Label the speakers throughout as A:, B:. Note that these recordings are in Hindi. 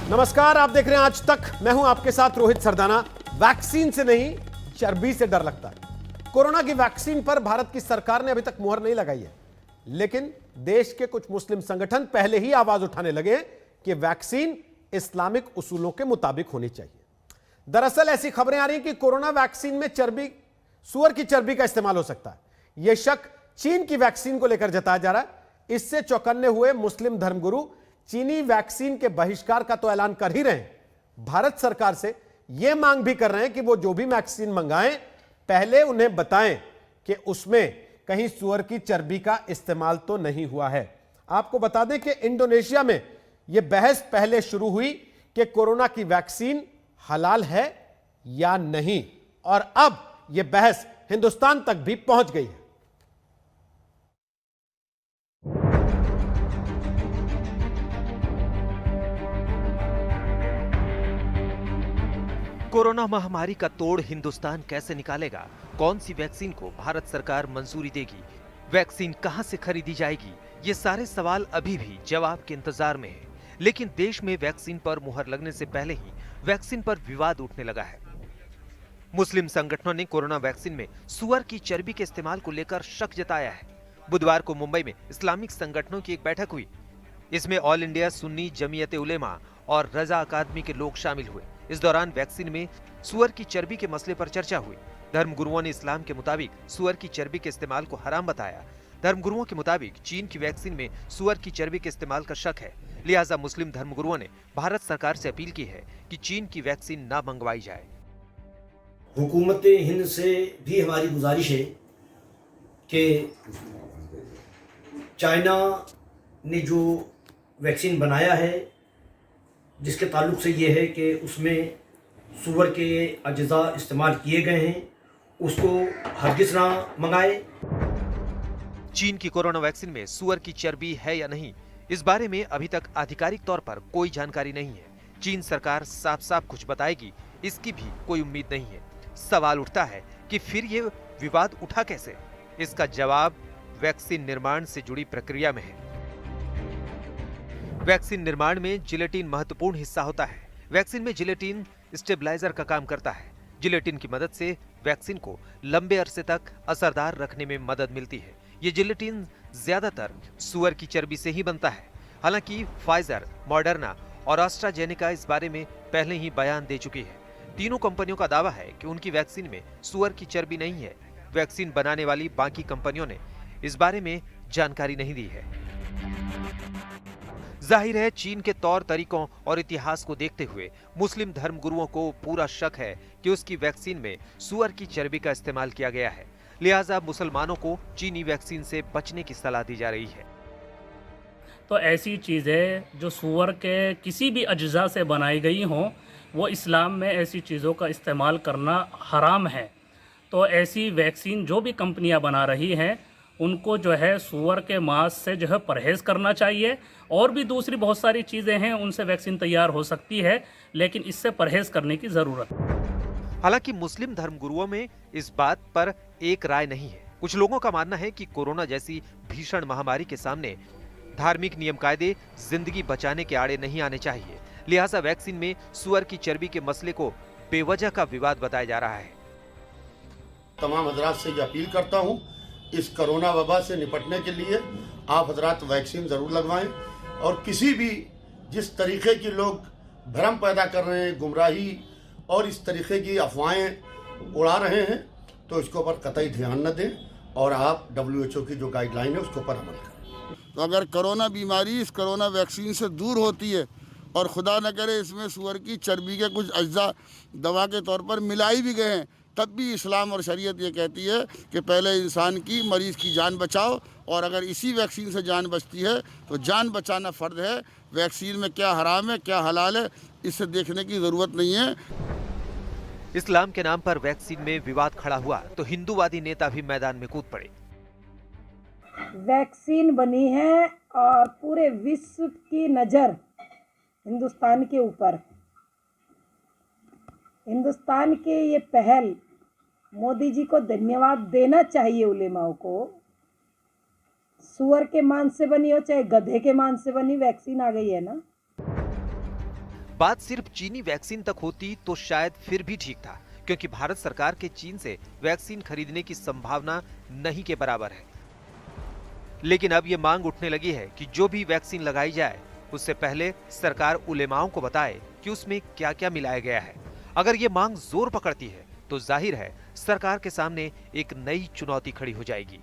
A: नमस्कार, आप देख रहे हैं आज तक। मैं हूं आपके साथ रोहित सरदाना। वैक्सीन से नहीं, चर्बी से डर लगता है। कोरोना की वैक्सीन पर भारत की सरकार ने अभी तक मुहर नहीं लगाई है, लेकिन देश के कुछ मुस्लिम संगठन पहले ही आवाज उठाने लगे कि वैक्सीन इस्लामिक उसूलों के मुताबिक होनी चाहिए। दरअसल ऐसी खबरें आ रही हैं कि कोरोना वैक्सीन में चर्बी, सूअर की चर्बी का इस्तेमाल हो सकता है। यह शक चीन की वैक्सीन को लेकर जताया जा रहा है। इससे चौकन्ने हुए मुस्लिम धर्मगुरु चीनी वैक्सीन के बहिष्कार का तो ऐलान कर ही रहे हैं, भारत सरकार से यह मांग भी कर रहे हैं कि वो जो भी वैक्सीन मंगाएं, पहले उन्हें बताएं कि उसमें कहीं सूअर की चर्बी का इस्तेमाल तो नहीं हुआ है। आपको बता दें कि इंडोनेशिया में यह बहस पहले शुरू हुई कि कोरोना की वैक्सीन हलाल है या नहीं, और अब यह बहस हिंदुस्तान तक भी पहुंच गई है।
B: कोरोना महामारी का तोड़ हिंदुस्तान कैसे निकालेगा? कौन सी वैक्सीन को भारत सरकार मंजूरी देगी? वैक्सीन कहां से खरीदी जाएगी? ये सारे सवाल अभी भी जवाब के इंतजार में हैं। लेकिन देश में वैक्सीन पर मुहर लगने से पहले ही वैक्सीन पर विवाद उठने लगा है। मुस्लिम संगठनों ने कोरोना वैक्सीन में सूअर की चर्बी के इस्तेमाल को लेकर शक जताया है। बुधवार को मुंबई में इस्लामिक संगठनों की एक बैठक हुई। इसमें ऑल इंडिया सुन्नी जमीयत उलेमा और रजा अकादमी के लोग शामिल हुए। इस दौरान वैक्सीन में सूअर की चर्बी के मसले पर चर्चा हुई। धर्मगुरुओं ने इस्लाम के मुताबिक सूअर की चर्बी के इस्तेमाल को हराम बताया। धर्मगुरुओं के मुताबिक चीन की वैक्सीन में सूअर की चर्बी के इस्तेमाल का शक है, लिहाजा मुस्लिम धर्मगुरुओं ने भारत सरकार से अपील की है कि चीन की वैक्सीन न मंगवाई जाए।
C: हुकूमत हिंद से भी हमारी गुजारिश है कि चाइना ने जो वैक्सीन बनाया है, जिसके ताल्लुक से ये है कि उसमें सूअर के अज्जा इस्तेमाल किए गए हैं, उसको हरगिज़ ना मंगाए।
B: चीन की कोरोना वैक्सीन में सूअर की चर्बी है या नहीं, इस बारे में अभी तक आधिकारिक तौर पर कोई जानकारी नहीं है। चीन सरकार साफ साफ कुछ बताएगी, इसकी भी कोई उम्मीद नहीं है। सवाल उठता है कि फिर ये विवाद उठा कैसे? इसका जवाब वैक्सीन निर्माण से जुड़ी प्रक्रिया में है। वैक्सीन निर्माण में जिलेटिन महत्वपूर्ण हिस्सा होता है। वैक्सीन में जिलेटिन स्टेबलाइजर का काम करता है। जिलेटिन की मदद से वैक्सीन को लंबे अरसे तक असरदार रखने में मदद मिलती है। ये जिलेटिन ज्यादातर सूअर की चर्बी से ही बनता है। हालांकि फाइजर, मॉडर्ना और एस्ट्राजेनेका इस बारे में पहले ही बयान दे चुकी है। तीनों कंपनियों का दावा है कि उनकी वैक्सीन में सूअर की चर्बी नहीं है। वैक्सीन बनाने वाली बाकी कंपनियों ने इस बारे में जानकारी नहीं दी है। जाहिर है, चीन के तौर तरीकों और इतिहास को देखते हुए मुस्लिम धर्मगुरुओं को पूरा शक है कि उसकी वैक्सीन में सूअर की चर्बी का इस्तेमाल किया गया है। लिहाजा मुसलमानों को चीनी वैक्सीन से बचने की सलाह दी जा रही है।
D: तो ऐसी चीज़ें जो सूअर के किसी भी अज्जा से बनाई गई हों, वो इस्लाम में ऐसी चीज़ों का इस्तेमाल करना हराम है। तो ऐसी वैक्सीन जो भी कंपनियां बना रही हैं, उनको जो है सूअर के मांस से जो है परहेज़ करना चाहिए। और भी दूसरी बहुत सारी चीज़ें हैं, उनसे वैक्सीन तैयार हो सकती है, लेकिन इससे परहेज़ करने की ज़रूरत है।
B: हालांकि मुस्लिम धर्मगुरुओं में इस बात पर एक राय नहीं है। कुछ लोगों का मानना है कि कोरोना जैसी भीषण महामारी के सामने धार्मिक नियम कायदे जिंदगी बचाने के आड़े नहीं आने चाहिए। लिहाजा वैक्सीन में सूअर की चर्बी के मसले को बेवजह का विवाद बताया जा रहा है।
E: तमाम हजरात से ये अपील करता हूँ, इस कोरोना वबा से निपटने के लिए आप हजरात वैक्सीन ज़रूर लगवाएं। और किसी भी जिस तरीके की लोग भ्रम पैदा कर रहे हैं, गुमराही और इस तरीके की अफवाहें उड़ा रहे हैं, तो इसके ऊपर कतई ध्यान न दें और आप WHO की जो गाइडलाइन है उसके ऊपर अमल करें।
F: तो अगर कोरोना बीमारी इस कोरोना वैक्सीन से दूर होती है और खुदा न करे इसमें सूअर की चर्बी के कुछ अज्जा दवा के तौर पर मिलाई भी गए हैं, तब भी इस्लाम और शरीयत ये कहती है कि पहले इंसान की, मरीज़ की जान बचाओ। और अगर इसी वैक्सीन से जान बचती है तो जान बचाना फ़र्ज है। वैक्सीन में क्या हराम है, क्या हलाल है, इससे देखने की ज़रूरत नहीं है।
B: इस्लाम के नाम पर वैक्सीन में विवाद खड़ा हुआ तो हिंदूवादी नेता भी मैदान में कूद पड़े।
G: वैक्सीन बनी है और पूरे विश्व की नज़र हिंदुस्तान के ऊपर। हिंदुस्तान के ये पहल, मोदी जी को धन्यवाद देना चाहिए। उलेमाओं को सूअर के मांस से बनी हो चाहे गधे के मांस से बनी वैक्सीन आ गई है ना।
B: बात सिर्फ चीनी वैक्सीन तक होती तो शायद फिर भी ठीक था, क्योंकि भारत सरकार के चीन से वैक्सीन खरीदने की संभावना नहीं के बराबर है। लेकिन अब ये मांग उठने लगी है कि जो भी वैक्सीन लगाई जाए उससे पहले सरकार उलेमाओं को बताए कि उसमें क्या क्या मिलाया गया है। अगर ये मांग जोर पकड़ती है तो जाहिर है सरकार के सामने एक नई चुनौती खड़ी हो जाएगी।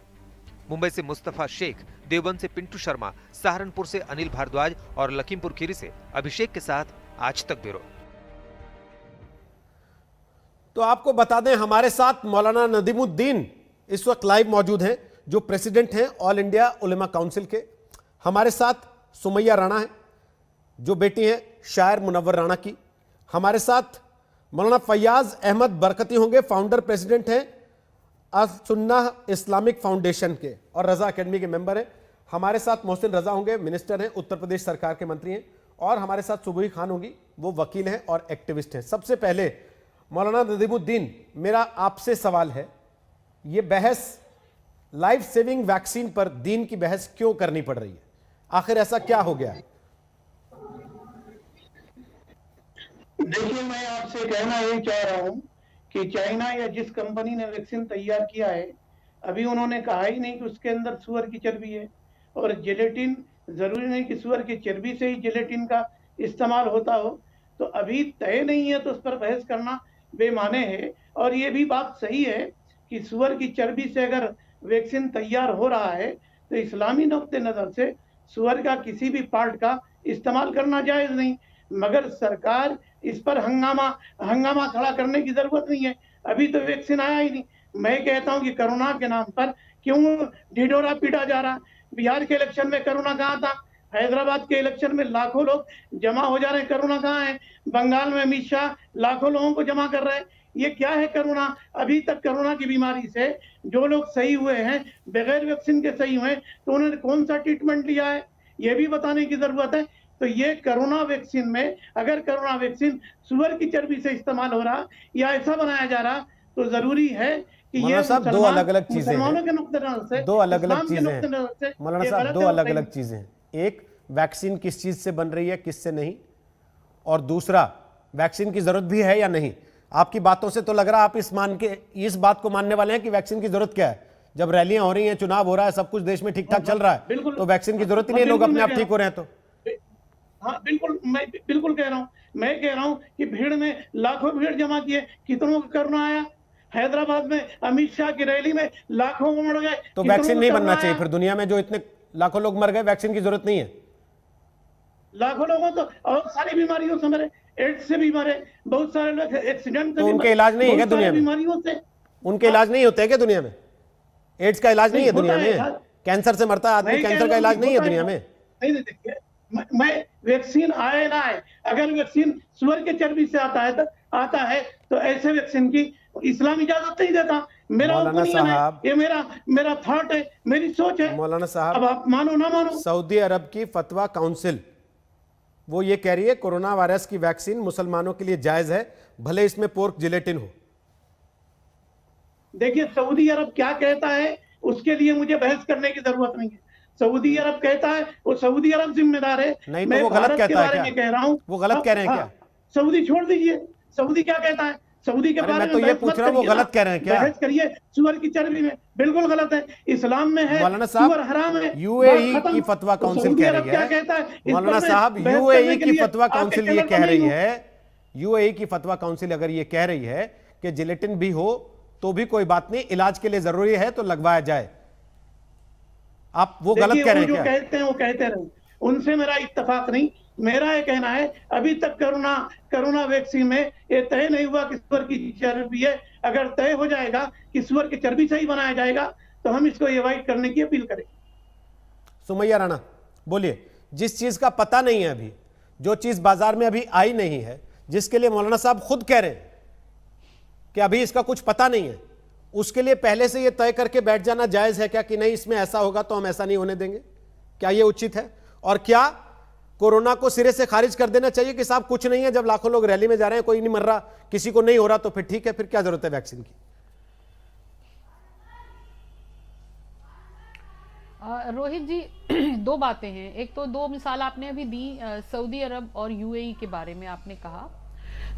B: मुंबई से मुस्तफा शेख, देवबंद से पिंटू शर्मा, सहारनपुर से अनिल भारद्वाज और लखीमपुर खीरी से अभिषेक के साथ आज तक ब्यूरो।
A: तो आपको बता दें, हमारे साथ मौलाना नदीमुद्दीन इस वक्त लाइव मौजूद हैं, जो प्रेसिडेंट हैं ऑल इंडिया उलेमा काउंसिल के। हमारे साथ सुमैया राणा है, जो बेटी हैं शायर मुनव्वर राणा की। हमारे साथ मौलाना फैयाज अहमद बरकती होंगे, फाउंडर प्रेसिडेंट हैं सुन्नाह इस्लामिक फाउंडेशन के और रजा एकेडमी के मेंबर हैं। हमारे साथ मोहसिन रजा होंगे, मिनिस्टर हैं, उत्तर प्रदेश सरकार के मंत्री हैं। और हमारे साथ सुबही खान होगी, वो वकील हैं और एक्टिविस्ट हैं। सबसे पहले मौलाना नदीमुद्दीन, मेरा आपसे सवाल है, ये बहस लाइफ सेविंग वैक्सीन पर दीन की बहस क्यों करनी पड़ रही है? आखिर ऐसा क्या हो गया है?
H: देखिए, मैं आपसे कहना ये चाह रहा हूं कि चाइना या जिस कंपनी ने वैक्सीन तैयार किया है, अभी उन्होंने कहा ही नहीं कि उसके अंदर सुअर की चर्बी है। और जेलेटिन, जरूरी नहीं कि सुअर की चर्बी से ही जेलेटिन का इस्तेमाल होता हो। तो अभी तय नहीं है, तो उस पर बहस करना बेमाने है। और ये भी बात सही है कि सुअर की चर्बी से अगर वैक्सीन तैयार हो रहा है तो इस्लामी नुक्ते नजर से सुअर का किसी भी पार्ट का इस्तेमाल करना जायज नहीं। मगर सरकार इस पर हंगामा खड़ा करने की जरूरत नहीं है। अभी तो वैक्सीन आया ही नहीं। मैं कहता हूं कि कोरोना के नाम पर क्यों ढिढोरा पीटा जा रहा? बिहार के इलेक्शन में कोरोना कहाँ था? हैदराबाद के इलेक्शन में लाखों लोग जमा हो जा रहे हैं, कोरोना कहाँ है? बंगाल में अमित शाह लाखों लोगों को जमा कर रहे हैं। ये क्या है कोरोना? अभी तक कोरोना की बीमारी से जो लोग सही हुए हैं, बगैर वैक्सीन के सही हुए, तो उन्होंने कौन सा ट्रीटमेंट लिया है, ये भी बताने की जरूरत है। तो ये कोरोना वैक्सीन में अगर कोरोना वैक्सीन सुअर की चर्बी से इस्तेमाल हो रहा या ऐसा बनाया जा रहा, तो जरूरी है कि ये
A: दो अलग अलग चीजें हैं।
H: मुसलमानों के नुक्ते नजर से,
A: दो अलग अलग चीजें हैं मौलाना साहब, दो अलग अलग
H: हैं।
A: चीजें हैं। एक, वैक्सीन किस चीज से बन रही है, किससे नहीं, और दूसरा, वैक्सीन की जरूरत भी है या नहीं। आपकी बातों से तो लग रहा है आप इस बात को मानने वाले हैं कि वैक्सीन की जरूरत क्या है। जब रैलियां हो रही हैं, चुनाव हो रहा है, सब कुछ देश में ठीक ठाक चल रहा है, तो वैक्सीन की जरूरत ही नहीं, लोग अपने आप ठीक हो रहे हैं। तो
H: हाँ, बिल्कुल, मैं बिल्कुल कह रहा हूँ। मैं कह रहा हूँ कि भीड़ में लाखों भीड़ जमा किए, कितनों को कोरोना आया। हैदराबाद में अमित शाह की रैली में लाखों मर गए,
A: तो वैक्सीन नहीं बनना चाहिए फिर? दुनिया में जो इतने लाखों लोग मर गए, वैक्सीन की जरूरत नहीं है?
H: लाखों लोगों तो और सारी बीमारियों से मरे, एड्स से भी मरे, बहुत सारे लोग एक्सीडेंट से
A: तो
H: भी
A: उनके
H: मरे,
A: इलाज नहीं है क्या
H: बहुत सारी
A: दुनिया में?
H: बीमारियों से
A: उनके इलाज नहीं होते हैं क्या दुनिया में? एड्स का इलाज नहीं है
H: होता
A: दुनिया
H: है
A: में?
H: यार।
A: कैंसर से मरता है आदमी,
H: मैं कह
A: कैंसर का
H: रहा हूँ
A: इलाज
H: कि
A: नहीं है
H: होता
A: दुनिया
H: है।
A: में?
H: नहीं, देखिए, मैं वैक्सीन आए ना आए, अगर वैक्सीन सुअर के चर्बी से आता है तो ऐसे वैक्सीन की इस्लाम इजाजत नहीं देता। मेरा
A: मौलाना
H: ओपिनियन है,
A: साहब,
H: ये मेरा थॉट है, मेरी सोच है।
A: मौलाना साहब,
H: अब आप मानो ना मानो,
A: सऊदी अरब की फतवा काउंसिल वो ये कह रही है कोरोना वायरस की वैक्सीन मुसलमानों के लिए जायज है, भले इसमें पोर्क जिलेटिन हो।
H: देखिए सऊदी अरब क्या कहता है उसके लिए मुझे बहस करने की जरूरत नहीं है। सऊदी अरब कहता है, वो सऊदी अरब जिम्मेदार है।
A: नहीं, तो
H: मैं
A: वो गलत
H: भारत के
A: कहता है
H: बारे
A: क्या?
H: में कह रहा हूँ।
A: वो गलत कह रहे हैं क्या?
H: सऊदी छोड़ दीजिए, सऊदी क्या कहता है, सऊदी के
A: अरे
H: बारे
A: मैं
H: में
A: तो ये
H: बहस
A: पूछ
H: मत
A: रहा हूँ, वो
H: करिए
A: गलत
H: ना।
A: कह रहे हैं क्या?
H: बहस करिए सुअर की चर्बी में, बिल्कुल गलत है। इस्लाम में है
A: मौलाना
H: सुअर हराम है,
A: साहब, यूएई
H: बात खत्म।
A: की फतवा
H: तो
A: काउंसिल
H: सऊदी
A: कह
H: अरब
A: रही
H: क्या कहता
A: है,
H: इस
A: मौलाना
H: पर
A: साहब,
H: बहस
A: यूएई
H: करने के
A: की
H: लिए
A: फतवा
H: आपके
A: काउंसिल ये
H: चैनल
A: कह
H: पर
A: रही
H: नहीं हूँ।
A: है, यूएई की फतवा काउंसिल अगर ये कह रही है कि जिलेटिन भी हो तो भी कोई बात नहीं, इलाज के लिए जरूरी है तो लगवाया जाए, आप वो गलत कह रहे हैं
H: जो
A: क्या?
H: कहते हैं वो कहते रहे, उनसे मेरा इत्तेफाक नहीं। मेरा ये कहना है अभी तक कोरोना वैक्सीन में ये तय नहीं हुआ कि सुअर की चर्बी है। अगर तय हो जाएगा कि सुअर की चर्बी से ही बनाया जाएगा तो हम इसको अवॉइड करने की अपील करें।
A: सुमैया राणा बोलिए, जिस चीज का पता नहीं है अभी, जो चीज बाजार में अभी आई नहीं है, जिसके लिए मौलाना साहब खुद कह रहे हैं कि अभी इसका कुछ पता नहीं है, उसके लिए पहले से यह तय करके बैठ जाना जायज है क्या कि नहीं इसमें ऐसा होगा तो हम ऐसा नहीं होने देंगे? क्या यह उचित है? और क्या कोरोना को सिरे से खारिज कर देना चाहिए कि साहब कुछ नहीं है, जब लाखों लोग रैली में जा रहे हैं, कोई नहीं मर रहा, किसी को नहीं हो रहा, तो फिर ठीक है, फिर क्या जरूरत है वैक्सीन की?
I: रोहित जी, दो बातें हैं। एक तो दो मिसाल आपने अभी दी, सऊदी अरब और यूएई के बारे में आपने कहा,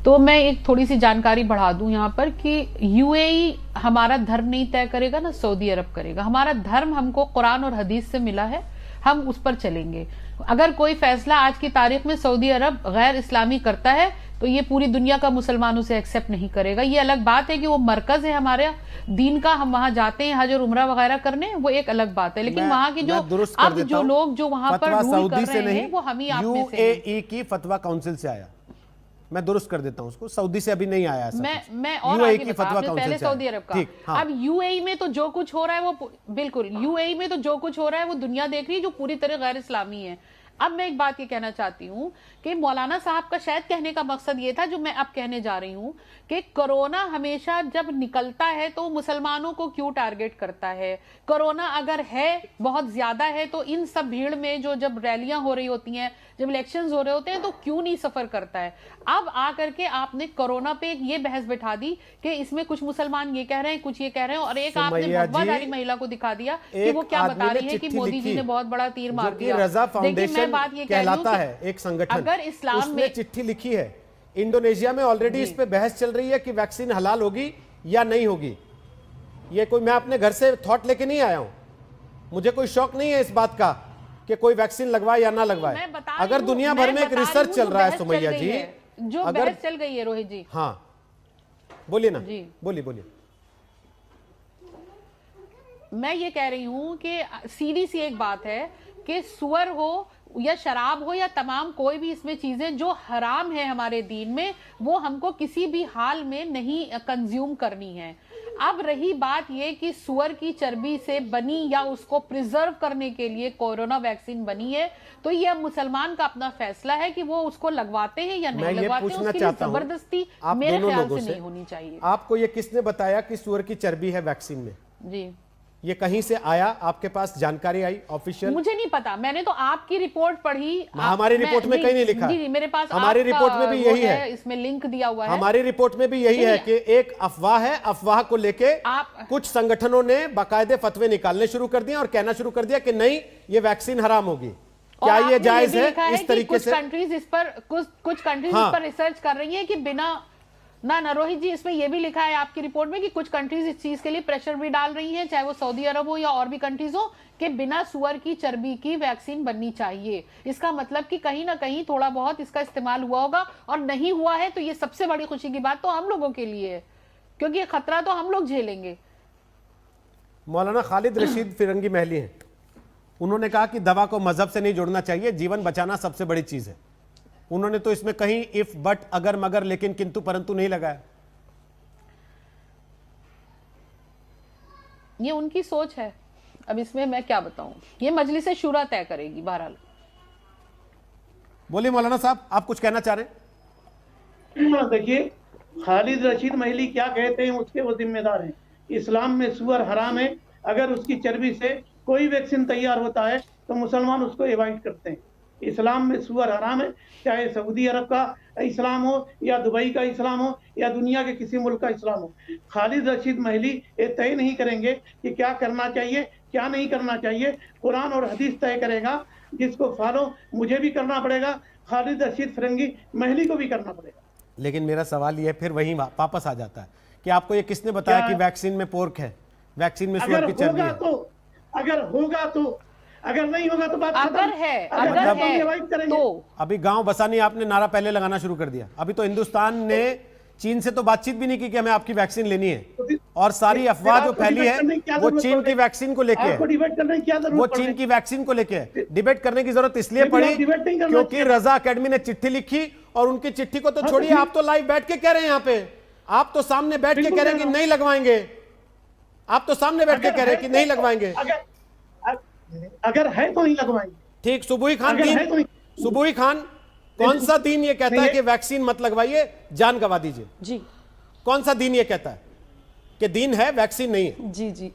I: तो मैं एक थोड़ी सी जानकारी बढ़ा दूं यहाँ पर कि यूएई हमारा धर्म नहीं तय करेगा, ना सऊदी अरब करेगा। हमारा धर्म हमको कुरान और हदीस से मिला है, हम उस पर चलेंगे। अगर कोई फैसला आज की तारीख में सऊदी अरब गैर इस्लामी करता है तो ये पूरी दुनिया का मुसलमान उसे एक्सेप्ट नहीं करेगा। ये अलग बात है कि वो मरकज है हमारे दीन का, हम वहां जाते हैं हज और उम्रा वगैरह करने, वो एक अलग बात है। लेकिन वहां की जो अब जो लोग जो वहां पर रूल कर रहे हैं वो हम ही आप में से हैं।
A: यूएई की फतवा काउंसिल से आया, मैं दुरुस्त कर देता हूं उसको, सऊदी से अभी नहीं आया।
I: मैं और आगे बता, पहले सऊदी अरब का।
A: हाँ।
I: अब यूएई में तो जो कुछ हो रहा है वो बिल्कुल, यूएई में तो जो कुछ हो रहा है वो दुनिया देख रही है, जो पूरी तरह गैर इस्लामी है। अब मैं एक बात ये कहना चाहती हूँ कि मौलाना साहब का शायद कहने का मकसद ये था जो मैं अब कहने जा रही हूँ कि कोरोना हमेशा जब निकलता है तो मुसलमानों को क्यों टारगेट करता है। कोरोना अगर है बहुत ज्यादा है तो इन सब भीड़ में जो जब रैलियां हो रही होती हैं, जब इलेक्शंस हो रहे होते हैं तो क्यों नहीं सफर करता है। अब आकर के आपने कोरोना पे ये बहस बैठा दी कि इसमें कुछ मुसलमान ये कह रहे हैं, कुछ ये कह रहे हैं, और एक आपने भगवाधारी महिला को दिखा दिया कि वो क्या बता रही है कि मोदी जी ने बहुत बड़ा तीर मार दिया।
A: रजा फाउंडेशन कहलाता है एक संगठन,
I: अगर इस्लाम में
A: चिट्ठी लिखी है। इंडोनेशिया में ऑलरेडी इस पे बहस चल रही है कि वैक्सीन हलाल होगी या नहीं होगी। ये कोई मैं अपने घर से थॉट लेके नहीं आया हूं, मुझे कोई शौक नहीं है इस बात का कि कोई वैक्सीन लगवाए या ना लगवाए। अगर दुनिया भर में एक रिसर्च चल रहा है सुमैया जी,
I: जो बहस चल गई है रोहित जी।
A: हाँ बोलिए ना जी, बोलिए।
I: मैं ये कह रही हूं कि सीधी सी एक बात है कि सुअर हो या शराब हो या तमाम कोई भी इसमें चीजें जो हराम है हमारे दीन में, वो हमको किसी भी हाल में नहीं कंज्यूम करनी है। अब रही बात ये कि सुअर की चर्बी से बनी या उसको प्रिजर्व करने के लिए कोरोना वैक्सीन बनी है, तो ये अब मुसलमान का अपना फैसला है कि वो उसको लगवाते हैं या नहीं लगवाते हैं। उसके लिए जबरदस्ती मेरे ख्याल से नहीं होनी चाहिए।
A: आपको ये किसने बताया कि सुअर की चर्बी है वैक्सीन में?
I: जी,
A: ये कहीं से आया, आपके पास जानकारी आई ऑफिशियल?
I: मुझे नहीं पता, मैंने तो आपकी रिपोर्ट पढ़ी।
A: हमारी रिपोर्ट में कहीं नहीं लिखा।
I: जी, मेरे पास
A: हमारी रिपोर्ट में भी यही है,
I: इसमें लिंक दिया हुआ है।
A: हमारी रिपोर्ट में भी यही है कि एक अफवाह है, अफवाह को लेके कुछ संगठनों ने बाकायदे फतवे निकालने शुरू कर दिए और कहना शुरू कर दिया कि नहीं ये वैक्सीन हराम होगी। क्या ये जायज है इस तरीके से?
I: कुछ कंट्रीज इस पर रिसर्च कर रही है कि बिना ना रोहित जी, इसमें यह भी लिखा है आपकी रिपोर्ट में कि कुछ कंट्रीज इस चीज के लिए प्रेशर भी डाल रही हैं, चाहे वो सऊदी अरब हो या और भी कंट्रीज हो, कि बिना सुअर की चर्बी की वैक्सीन बननी चाहिए। इसका मतलब कि कहीं ना कहीं थोड़ा बहुत इसका इस्तेमाल हुआ होगा, और नहीं हुआ है तो ये सबसे बड़ी खुशी की बात तो हम लोगों के लिए है, क्योंकि ये खतरा तो हम लोग झेलेंगे।
A: मौलाना खालिद रशीद फिरंगी महली हैं, उन्होंने कहा कि दवा को मजहब से नहीं जोड़ना चाहिए, जीवन बचाना सबसे बड़ी चीज है। उन्होंने तो इसमें कहीं इफ बट अगर मगर लेकिन किंतु परंतु नहीं लगाया।
I: ये उनकी सोच है, अब इसमें मैं क्या बताऊं, ये मजलिस शूरा तय करेगी। बहरहाल
A: बोलिए मौलाना साहब, आप कुछ कहना चाह रहे हैं?
H: देखिए, खालिद रशीद महली क्या कहते हैं उसके वो जिम्मेदार हैं। इस्लाम में सुअर हराम है, अगर उसकी चर्बी से कोई वैक्सीन तैयार होता है तो मुसलमान उसको अवॉइड करते हैं। इस्लाम में सुअर हराम है, चाहे सऊदी अरब का इस्लाम हो या दुबई का इस्लाम हो या दुनिया के किसी मुल्क का इस्लाम हो। खालिद रशीद महली ये तय नहीं करेंगे कि क्या करना चाहिए क्या नहीं करना चाहिए, कुरान और हदीस तय करेगा, जिसको फॉलो मुझे भी करना पड़ेगा, खालिद रशीद फिरंगी महली को भी करना पड़ेगा।
A: लेकिन मेरा सवाल यह फिर वहीं वापस आ जाता है कि आपको ये किसने बताया कि वैक्सीन में पोर्क है, वैक्सीन में सुअर की चर्बी है?
H: अगर होगा तो, अगर नहीं होगा तो बात
I: अगर है तो
A: अभी गांव बसानी आपने नारा पहले लगाना शुरू कर दिया। अभी तो हिंदुस्तान ने चीन से तो बातचीत भी नहीं की कि हमें आपकी वैक्सीन लेनी है, और सारी अफवाह जो फैली है वो चीन की वैक्सीन को लेके है। वो चीन की वैक्सीन को लेके है। डिबेट करने की जरूरत इसलिए पड़ी क्योंकि रजा अकेडमी ने चिट्ठी लिखी, और उनकी चिट्ठी को तो छोड़िए, आप तो लाइव बैठ के कह रहे हैं, यहाँ पे आप तो सामने बैठ के कह रहे हैं कि नहीं लगवाएंगे, आप तो सामने बैठ के कह रहे हैं कि नहीं लगवाएंगे।
H: अगर है तो नहीं लगवाएंगे।
A: ठीक, सुबुही खान कौन सा दीन ये कहता है कि वैक्सीन मत लगवाइए, जान गंवा दीजिए?
J: जी,
A: कौन सा दीन ये कहता है कि दीन है वैक्सीन नहीं है?
J: जी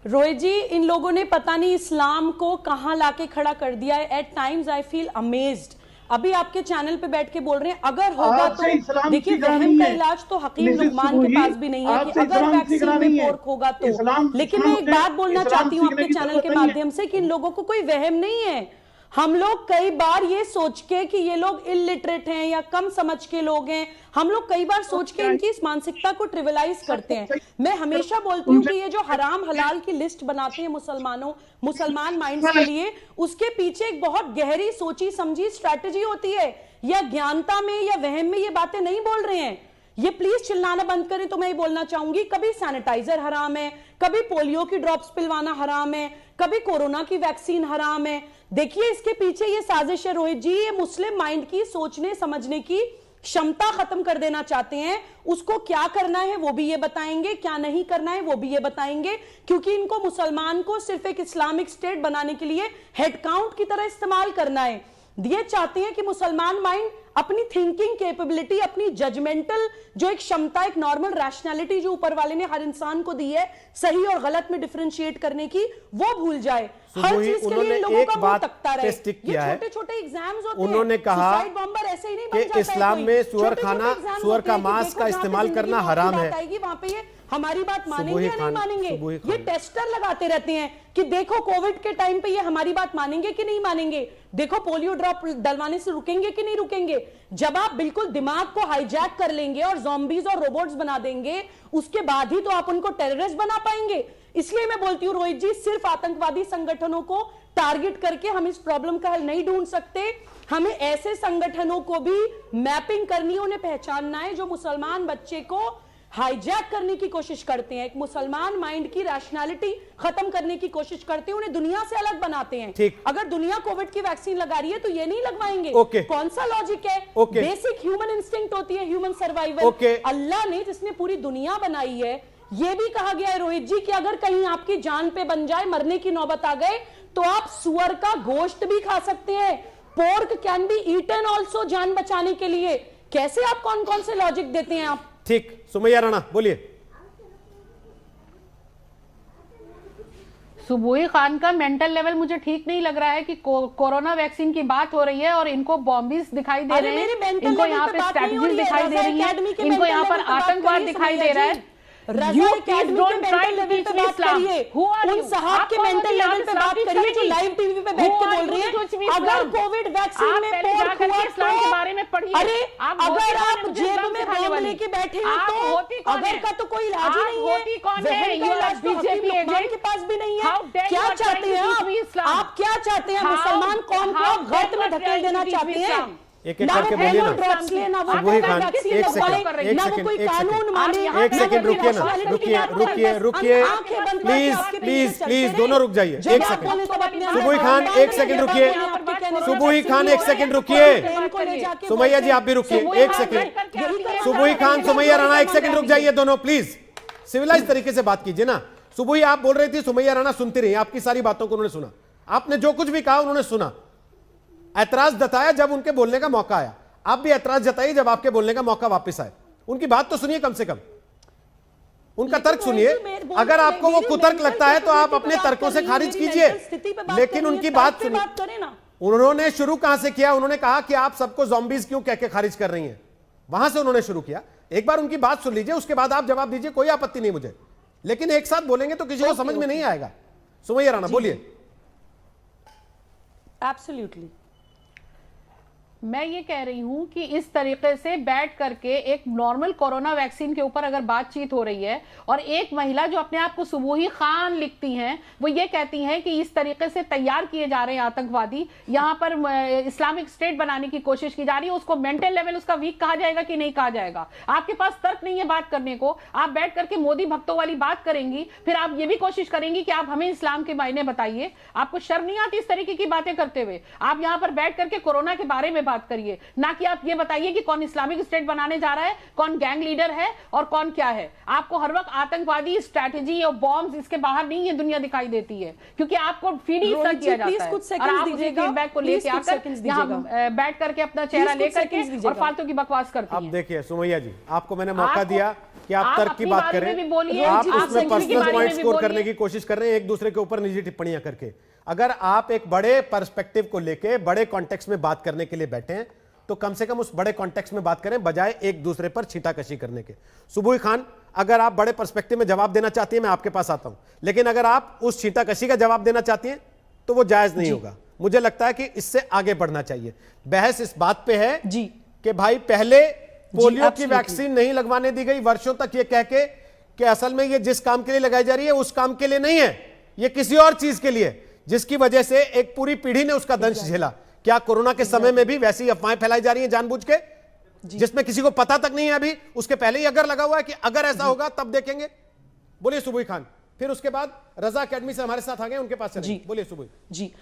J: रोहित जी, इन लोगों ने पता नहीं इस्लाम को कहां लाके खड़ा कर दिया है। At times I feel amazed. अभी आपके चैनल पे बैठ के बोल रहे हैं अगर होगा
H: आपसे
J: तो
H: इस्लाम
J: देखिए
H: सीखना
J: वहम
H: नहीं
J: का
H: है।
J: इलाज तो हकीम
H: मिसेस
J: लुकमान के
H: सुबोही,
J: पास भी नहीं है कि
H: आपसे
J: अगर
H: इस्लाम
J: वैक्सीन
H: सीखना
J: में
H: नहीं है।
J: पोर्क होगा तो।
H: इस्लाम
J: लेकिन मैं एक
H: सीखना
J: बात बोलना
H: इस्लाम
J: चाहती हूँ
H: सीखने
J: आपके
H: की
J: चैनल
H: जरूरत
J: के
H: नहीं है।
J: माध्यम से कि इन लोगों को कोई वहम नहीं है। हम लोग कई बार ये सोच के कि ये लोग इलिटरेट हैं या कम समझ के लोग हैं, हम लोग कई बार सोच के इनकी इस मानसिकता को ट्रिविलाइज करते हैं। मैं हमेशा बोलती हूँ कि ये जो हराम हलाल की लिस्ट बनाते हैं मुसलमान माइंड्स के लिए, उसके पीछे एक बहुत गहरी सोची समझी स्ट्रैटेजी होती है। या ज्ञानता में या वहम में ये बातें नहीं बोल रहे हैं। ये प्लीज चिल्लाना बंद करें। तो मैं ये बोलना चाहूंगी, कभी सैनिटाइजर हराम है, कभी पोलियो की ड्रॉप्स पिलवाना हराम है, कभी कोरोना की वैक्सीन हराम है। देखिए इसके पीछे ये साजिश है रोहित जी, ये मुस्लिम माइंड की सोचने समझने की क्षमता खत्म कर देना चाहते हैं। उसको क्या करना है वो भी ये बताएंगे, क्या नहीं करना है वो भी ये बताएंगे, क्योंकि इनको मुसलमान को सिर्फ एक इस्लामिक स्टेट बनाने के लिए हेड काउंट की तरह इस्तेमाल करना है। ये चाहते हैं कि मुसलमान माइंड अपनी थिंकिंग कैपेबिलिटी, अपनी जजमेंटल जो एक क्षमता, एक नॉर्मल रैशनैलिटी जो ऊपर वाले ने हर इंसान को दी है सही और गलत में डिफरेंशिएट करने की, वो भूल जाए। हर चीज के लिए इन लोगों का मुंह तकता रहे। ये छोटे-छोटे एग्जाम्स होते हैं।
A: उन्होंने कहा
J: सुसाइड बॉम्बर ऐसे ही नहीं बन जाता
A: कि
J: है
A: इस्लाम
J: कोई।
A: में सुअर
J: छोटे-छोटे
A: सुअर का
J: एग्जाम्स
A: मांस
J: होते
A: का
J: हैं कि
A: इस्तेमाल
J: देखो
A: करना
J: जहाँ पे
A: हराम
J: जिंदगी
A: है।
J: बात आएगी वहां पे ये हमारी बात मानेंगे
A: सुबोही
J: या नहीं
A: खान,
J: मानेंगे।
A: सुबोही खान।
J: ये टेस्टर लगाते रहते हैं कि देखो कोविड के टाइम पे ये हमारी बात मानेंगे कि नहीं मानेंगे, देखो पोलियो ड्रॉप डलवाने से रुकेंगे कि नहीं रुकेंगे। जब आप बिल्कुल दिमाग को हाईजैक कर लेंगे और ज़ॉम्बीज और रोबोट्स बना देंगे, उसके बाद ही तो आप उनको टेररिस्ट बना पाएंगे। इसलिए मैं बोलती हूँ रोहित जी, सिर्फ आतंकवादी संगठनों को टारगेट करके हम इस प्रॉब्लम का हल नहीं ढूंढ सकते। हमें ऐसे संगठनों को भी मैपिंग करनी है, उन्हें पहचानना है जो मुसलमान बच्चे को हाईजैक करने की कोशिश करते हैं, एक मुसलमान माइंड की रैशनैलिटी खत्म करने की कोशिश करते हैं, उन्हें दुनिया से अलग बनाते हैं।
A: ठीक।
J: अगर दुनिया कोविड की वैक्सीन लगा रही है तो ये नहीं लगवाएंगे।
A: ओके।
J: कौन सा लॉजिक है?
A: ओके।
J: बेसिक ह्यूमन इंस्टिंक्ट होती है, ह्यूमन सर्वाइवल।
A: ओके।
J: अल्लाह ने जिसने पूरी दुनिया बनाई है, ये भी कहा गया है रोहित जी कि अगर कहीं आपकी जान पे बन जाए, मरने की नौबत आ गए, तो आप सुअर का गोश्त भी खा सकते हैं। Pork can be eaten also, जान बचाने के लिए। कैसे आप कौन कौन से लॉजिक देते हैं आप?
A: ठीक, सुमैया राणा बोलिए।
I: सुबोही खान का मेंटल लेवल मुझे ठीक नहीं लग रहा है कि कोरोना वैक्सीन की बात हो रही है और इनको बॉम्बीज दिखाई दे रहे हैं, इनको यहाँ पे स्ट्रैटेजीज दिखाई दे रही है, इनको यहाँ पर आतंकवाद दिखाई दे रहा है।
J: रज़ा अकेडमी के मेंटल लेवल पे बात करिए, उन साहब के मेंटल लेवल पे बात करिए जो लाइव टीवी पे बैठ के बोल रही है अगर कोविड वैक्सीन में पोर्क हुआ
I: इस्लाम के बारे में पढ़िए।
J: अरे अगर आप जेब में बॉम्ब लेके बैठे हैं तो अगर का तो कोई इलाज ही नहीं है।
I: कौन है?
J: ये इलाज तो हकीम लुकमान के पास भी नहीं है। क्या चाहते हैं आप क्या चाहते हैं? मुसलमान कौम को गर्त में धकेल देना चाहते हैं।
A: एक एक करके बोलिए ना। सुबोही खान, एक सेकंड एक सेकंड रुकिए ना, रुकिए प्लीज दोनों रुक जाइए। एक सेकंड सुबोही खान, एक सेकंड रुकिए। सुबोही खान एक सेकंड रुकिए। सुमैया जी आप भी रुकिए एक सेकंड। सुबोही खान, सुमैया राणा एक सेकंड रुक जाइए दोनों प्लीज। सिविलाइज तरीके से बात कीजिए ना। सुबोही आप बोल रही थी, सुमैया राणा सुनती रही, आपकी सारी बातों को उन्होंने सुना, आपने जो कुछ भी कहा उन्होंने सुना, ऐतराज जताया जब उनके बोलने का मौका आया। आप भी ऐतराज जताइए जब आपके बोलने का मौका वापस आए। उनकी बात तो सुनिए, कम से कम उनका तर्क सुनिए। अगर आपको वो कुतर्क लगता है तो आप अपने तर्कों से खारिज कीजिए, लेकिन उनकी बात सुनिए। उन्होंने शुरू कहां से किया? उन्होंने कहा कि आप सबको ज़ॉम्बीज क्यों कह के खारिज कर रही हैं, वहां से उन्होंने शुरू किया। एक बार उनकी बात सुन लीजिए, उसके बाद आप जवाब दीजिए, कोई आपत्ति नहीं मुझे, लेकिन एक साथ बोलेंगे तो किसी को समझ में नहीं आएगा। सुमैया राणा बोलिए।
J: एब्सोल्युटली।
I: मैं ये कह रही हूं कि इस तरीके से बैठ करके एक नॉर्मल कोरोना वैक्सीन के ऊपर अगर बातचीत हो रही है और एक महिला जो अपने आप को सुबोही खान लिखती हैं, वो ये कहती हैं कि इस तरीके से तैयार किए जा रहे हैं आतंकवादी, यहाँ पर इस्लामिक स्टेट बनाने की कोशिश की जा रही है, उसको मेंटल लेवल उसका वीक कहा जाएगा कि नहीं कहा जाएगा? आपके पास तर्क नहीं है बात करने को। आप बैठ करके मोदी भक्तों वाली बात करेंगी, फिर आप ये भी कोशिश करेंगी कि आप हमें इस्लाम के मायने बताइए। आपको शर्म नहीं आती इस तरीके की बातें करते हुए? आप यहाँ पर बैठ करके कोरोना के बारे में बात करिए, ना कि आप ये बताइए कि कौन इस्लामिक स्टेट बनाने जा रहा है, कौन गैंग लीडर है और कौन क्या है। आपको हर वक्त आतंकवादी स्ट्रैटेजी और बॉम्ब्स इसके बाहर नहीं ये दुनिया दिखाई देती है, क्योंकि आपको फीड ही किया जाता है और आप उसी फीडबैक को लेके आकर यहाँ बैठ करके अपना चेहरा लेकर के और फालतू की बकवास करती हैं।
A: अब देखिए सुमैया जी, आपको मैंने मौका दिया कि आप तर्क की बात करें,
I: भी बोलिए,
A: आप
I: आप
A: उसमें पर्सनल पॉइंट स्कोर
I: बोलिए।
A: करने की कोशिश कर रहे हैं एक दूसरे के ऊपर निजी टिप्पणियां करके। अगर आप एक बड़े पर्सपेक्टिव को लेके बड़े कॉन्टेक्स्ट में बात करने के लिए बैठे हैं तो कम से कम उस बड़े कॉन्टेक्स्ट में बात करें बजाय एक दूसरे पर छींटाकशी करने के। सुबुह खान, अगर आप बड़े पर्सपेक्टिव में जवाब देना चाहती हैं मैं आपके पास आता हूं, लेकिन अगर आप उस छींटाकशी का जवाब देना चाहती हैं तो वो जायज नहीं होगा। मुझे लगता है कि इससे आगे बढ़ना चाहिए। बहस इस बात पे है
J: जी
A: कि भाई पहले पोलियो की वैक्सीन नहीं लगवाने दी गई, वर्षों तक ये कह के कि असल में ये जिस काम के लिए लगाई जा रही है उस काम के लिए नहीं है, ये किसी और चीज के लिए, जिसकी वजह से एक पूरी पीढ़ी ने उसका दंश झेला। क्या कोरोना के समय में भी वैसी अफवाहें फैलाई जा रही हैं जानबूझ के, जिसमें किसी को पता तक नहीं है अभी, उसके पहले ही अगर लगा हुआ है कि अगर ऐसा होगा तब देखेंगे? बोलिए सुबुह खान। फिर उसके बाद रजा अकेडमी से हमारे साथ आ गए, उनके पास चलेंगे। बोलिए सुबुह
J: जी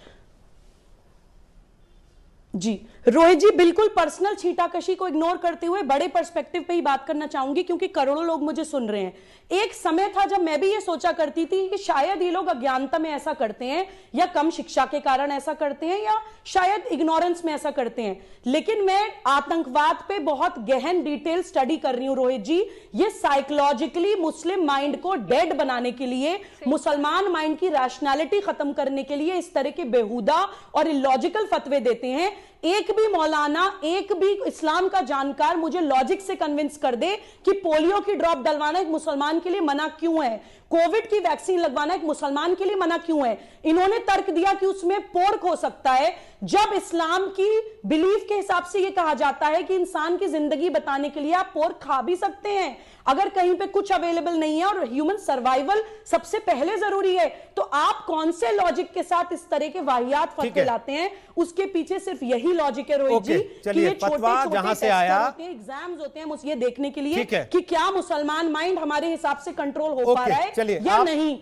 J: रोहित जी, बिल्कुल पर्सनल छींटाकशी को इग्नोर करते हुए बड़े पर्सपेक्टिव पे ही बात करना चाहूंगी, क्योंकि करोड़ों लोग मुझे सुन रहे हैं। एक समय था जब मैं भी ये सोचा करती थी कि शायद ये लोग अज्ञानता में ऐसा करते हैं या कम शिक्षा के कारण ऐसा करते हैं या शायद इग्नोरेंस में ऐसा करते हैं, लेकिन मैं आतंकवाद पे बहुत गहन डिटेल स्टडी कर रही हूं रोहित जी। ये साइकोलॉजिकली मुस्लिम माइंड को डेड बनाने के लिए, मुसलमान माइंड की रैशनैलिटी खत्म करने के लिए इस तरह के बेहुदा और इलॉजिकल फतवे देते हैं। एक भी मौलाना, एक भी इस्लाम का जानकार मुझे लॉजिक से कन्विंस कर दे कि पोलियो की ड्रॉप डलवाना एक मुसलमान के लिए मना क्यों है, कोविड की वैक्सीन लगवाना एक मुसलमान के लिए मना क्यों है। इन्होंने तर्क दिया कि उसमें पोर्क हो सकता है, जब इस्लाम की बिलीफ के हिसाब से यह कहा जाता है कि इंसान की जिंदगी बताने के लिए आप पोर्क खा भी सकते हैं अगर कहीं पे कुछ अवेलेबल नहीं है और ह्यूमन सर्वाइवल सबसे पहले जरूरी है। तो आप कौन से लॉजिक के साथ इस तरह के वाहियात फतवे लाते हैं? उसके पीछे सिर्फ यही लॉजिक है रोहित जी कि ये छोटे-छोटे
A: जहां से आया
J: एग्जाम्स होते हैं ये देखने के लिए कि क्या मुसलमान माइंड हमारे हिसाब से कंट्रोल हो पा रहा है या नहीं।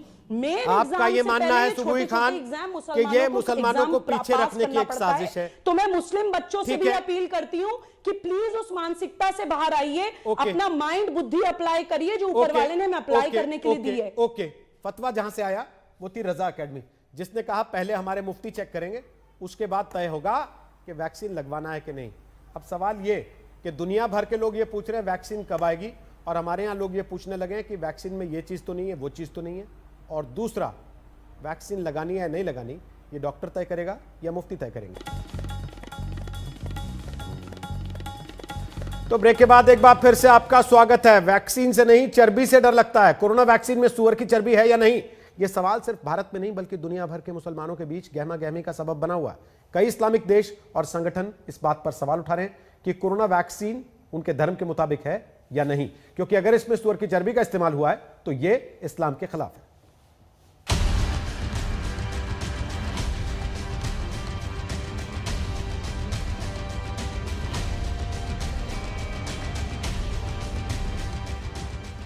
A: आपका ये मानना है सुबुह खान कि ये मुसलमानों को पीछे रखने की एक साजिश है?
J: तो मैं मुस्लिम बच्चों से भी अपील करती हूँ कि प्लीज उस मानसिकता से बाहर आइए, अपना माइंड बुद्धि अप्लाई करिए जो ऊपर वाले ने हमें अप्लाई करने के लिए दी है।
A: ओके, फतवा जहां से आया वो थी रजा अकेडमी, जिसने कहा पहले हमारे मुफ्ती चेक करेंगे, उसके बाद तय होगा कि वैक्सीन लगवाना है कि नहीं। अब सवाल ये कि दुनिया भर के लोग ये पूछ रहे हैं वैक्सीन कब आएगी, और हमारे यहाँ लोग ये पूछने लगे हैं कि वैक्सीन में ये चीज तो नहीं है, वो चीज तो नहीं है। और दूसरा, वैक्सीन लगानी है या नहीं लगानी ये डॉक्टर तय करेगा या मुफ्ती तय करेंगे। तो ब्रेक के बाद एक बार फिर से आपका स्वागत है। वैक्सीन से नहीं चर्बी से डर लगता है, कोरोना वैक्सीन में सूअर की चर्बी है या नहीं? यह सवाल सिर्फ भारत में नहीं बल्कि दुनिया भर के मुसलमानों के बीच गहमा गहमी का सबब बना हुआ है। कई इस्लामिक देश और संगठन इस बात पर सवाल उठा रहे हैं कि कोरोना वैक्सीन उनके धर्म के मुताबिक है या नहीं, क्योंकि अगर इसमें सूअर की चर्बी का इस्तेमाल हुआ है तो यह इस्लाम के खिलाफ है।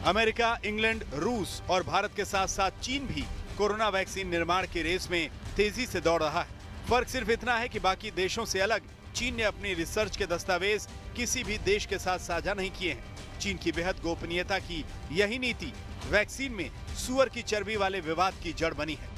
K: अमेरिका, इंग्लैंड, रूस और भारत के साथ साथ चीन भी कोरोना वैक्सीन निर्माण की रेस में तेजी से दौड़ रहा है। फर्क सिर्फ इतना है कि बाकी देशों से अलग चीन ने अपनी रिसर्च के दस्तावेज किसी भी देश के साथ साझा नहीं किए हैं। चीन की बेहद गोपनीयता की यही नीति वैक्सीन में सूअर की चर्बी वाले विवाद की जड़ बनी है।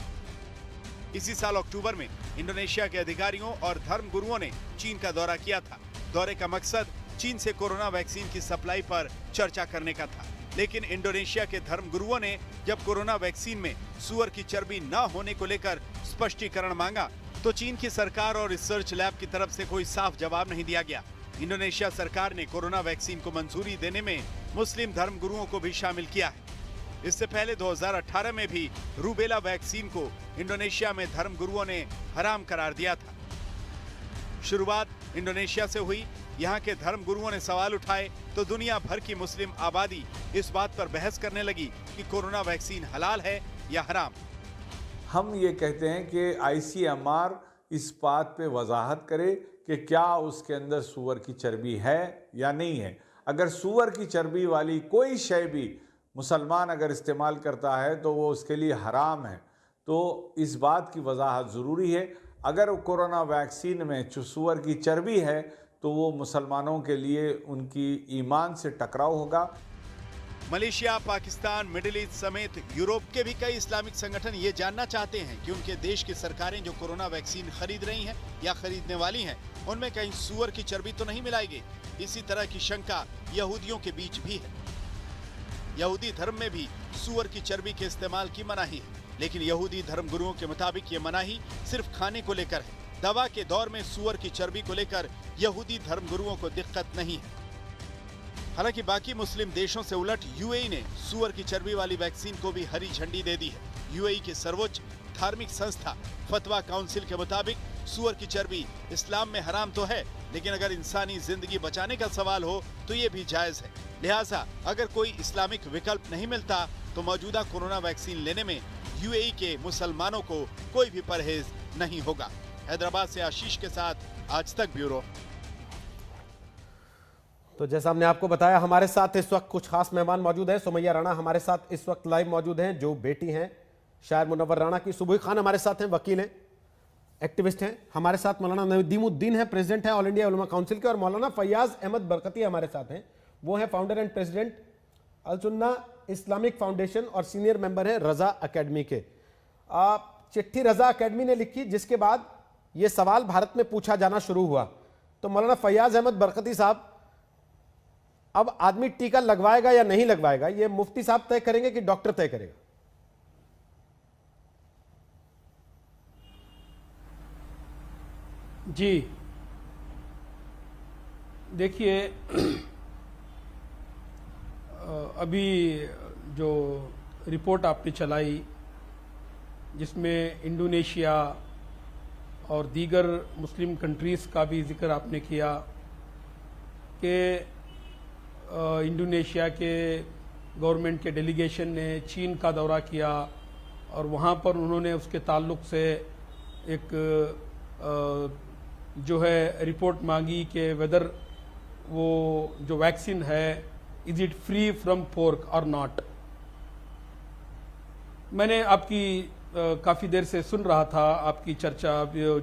K: इसी साल अक्टूबर में इंडोनेशिया के अधिकारियों और धर्म गुरुओं ने चीन का दौरा किया था। दौरे का मकसद चीन से कोरोना वैक्सीन की सप्लाई पर चर्चा करने का था, लेकिन इंडोनेशिया के धर्म गुरुओं ने जब कोरोना वैक्सीन में सूअर की चर्बी न होने को लेकर स्पष्टीकरण मांगा तो चीन की सरकार और रिसर्च लैब की तरफ से कोई साफ जवाब नहीं दिया गया। इंडोनेशिया सरकार ने कोरोना वैक्सीन को मंजूरी देने में मुस्लिम धर्म गुरुओं को भी शामिल किया है। इससे पहले 2018 में भी रूबेला वैक्सीन को इंडोनेशिया में धर्म गुरुओं ने हराम करार दिया था। शुरुआत इंडोनेशिया से हुई। यहाँ के धर्म गुरुओं ने सवाल उठाए तो दुनिया भर की मुस्लिम आबादी इस बात पर बहस करने लगी कि कोरोना वैक्सीन हलाल है या हराम।
L: हम ये कहते हैं कि ICMR इस बात पे वजाहत करे कि क्या उसके अंदर सूअर की चर्बी है या नहीं है। अगर सूअर की चर्बी वाली कोई शय भी मुसलमान अगर इस्तेमाल करता है तो वो उसके लिए हराम है। तो इस बात की वजाहत ज़रूरी है। अगर कोरोना वैक्सीन में सूअर की चर्बी है तो वो मुसलमानों के लिए उनकी ईमान से टकराव होगा।
K: मलेशिया, पाकिस्तान, मिडिल ईस्ट समेत यूरोप के भी कई इस्लामिक संगठन ये जानना चाहते हैं कि उनके देश की सरकारें जो कोरोना वैक्सीन खरीद रही हैं या खरीदने वाली हैं, उनमें कहीं सूअर की चर्बी तो नहीं मिलाई गई। इसी तरह की शंका यहूदियों के बीच भी है। यहूदी धर्म में भी सूअर की चर्बी के इस्तेमाल की मनाही है। लेकिन यहूदी धर्मगुरुओं के मुताबिक ये मनाही सिर्फ खाने को लेकर है। दवा के दौर में सूअर की चर्बी को लेकर यहूदी धर्मगुरुओं को दिक्कत नहीं है। हालांकि बाकी मुस्लिम देशों से उलट यूएई ने सूअर की चर्बी वाली वैक्सीन को भी हरी झंडी दे दी है। यूएई की सर्वोच्च धार्मिक संस्था फतवा काउंसिल के मुताबिक सूअर की चर्बी इस्लाम में हराम तो है, लेकिन अगर इंसानी जिंदगी बचाने का सवाल हो तो ये भी जायज है। लिहाजा अगर कोई इस्लामिक विकल्प नहीं मिलता तो मौजूदा कोरोना वैक्सीन लेने में यूएई के मुसलमानों को कोई भी परहेज नहीं होगा। हैदराबाद से आशीष के साथ आज तक ब्यूरो।
A: तो जैसा हमने आपको बताया, हमारे साथ इस वक्त कुछ खास मेहमान मौजूद हैं। सुमैया राणा हमारे साथ इस वक्त लाइव मौजूद हैं, जो बेटी हैं शायर मुनव्वर राणा की। सुबह खान हमारे साथ हैं, वकील हैं, एक्टिविस्ट हैं। हमारे साथ मौलाना नदीमुद्दीन है, प्रेसिडेंट है ऑल इंडिया उलमा काउंसिल के। और मौलाना फैयाज अहमद बरकती हमारे साथ हैं, वो हैं फाउंडर एंड प्रेसिडेंट अल सुन्ना इस्लामिक फाउंडेशन और सीनियर मेंबर हैं रजा अकेडमी के। चिट्ठी रजा अकेडमी ने लिखी, जिसके बाद ये सवाल भारत में पूछा जाना शुरू हुआ। तो मौलाना फैयाज अहमद बरकती साहब, अब आदमी टीका लगवाएगा या नहीं लगवाएगा, ये मुफ्ती साहब तय करेंगे कि डॉक्टर तय करेगा?
M: जी देखिए, अभी जो रिपोर्ट आपने चलाई जिसमें इंडोनेशिया और दीगर मुस्लिम कंट्रीज़ का भी जिक्र आपने किया कि इंडोनेशिया के गवर्नमेंट के डेलीगेशन ने चीन का दौरा किया और वहाँ पर उन्होंने उसके ताल्लुक से एक जो है रिपोर्ट मांगी कि वेदर वो जो वैक्सीन है is it free from pork और नॉट। मैंने आपकी काफ़ी देर से सुन रहा था आपकी चर्चा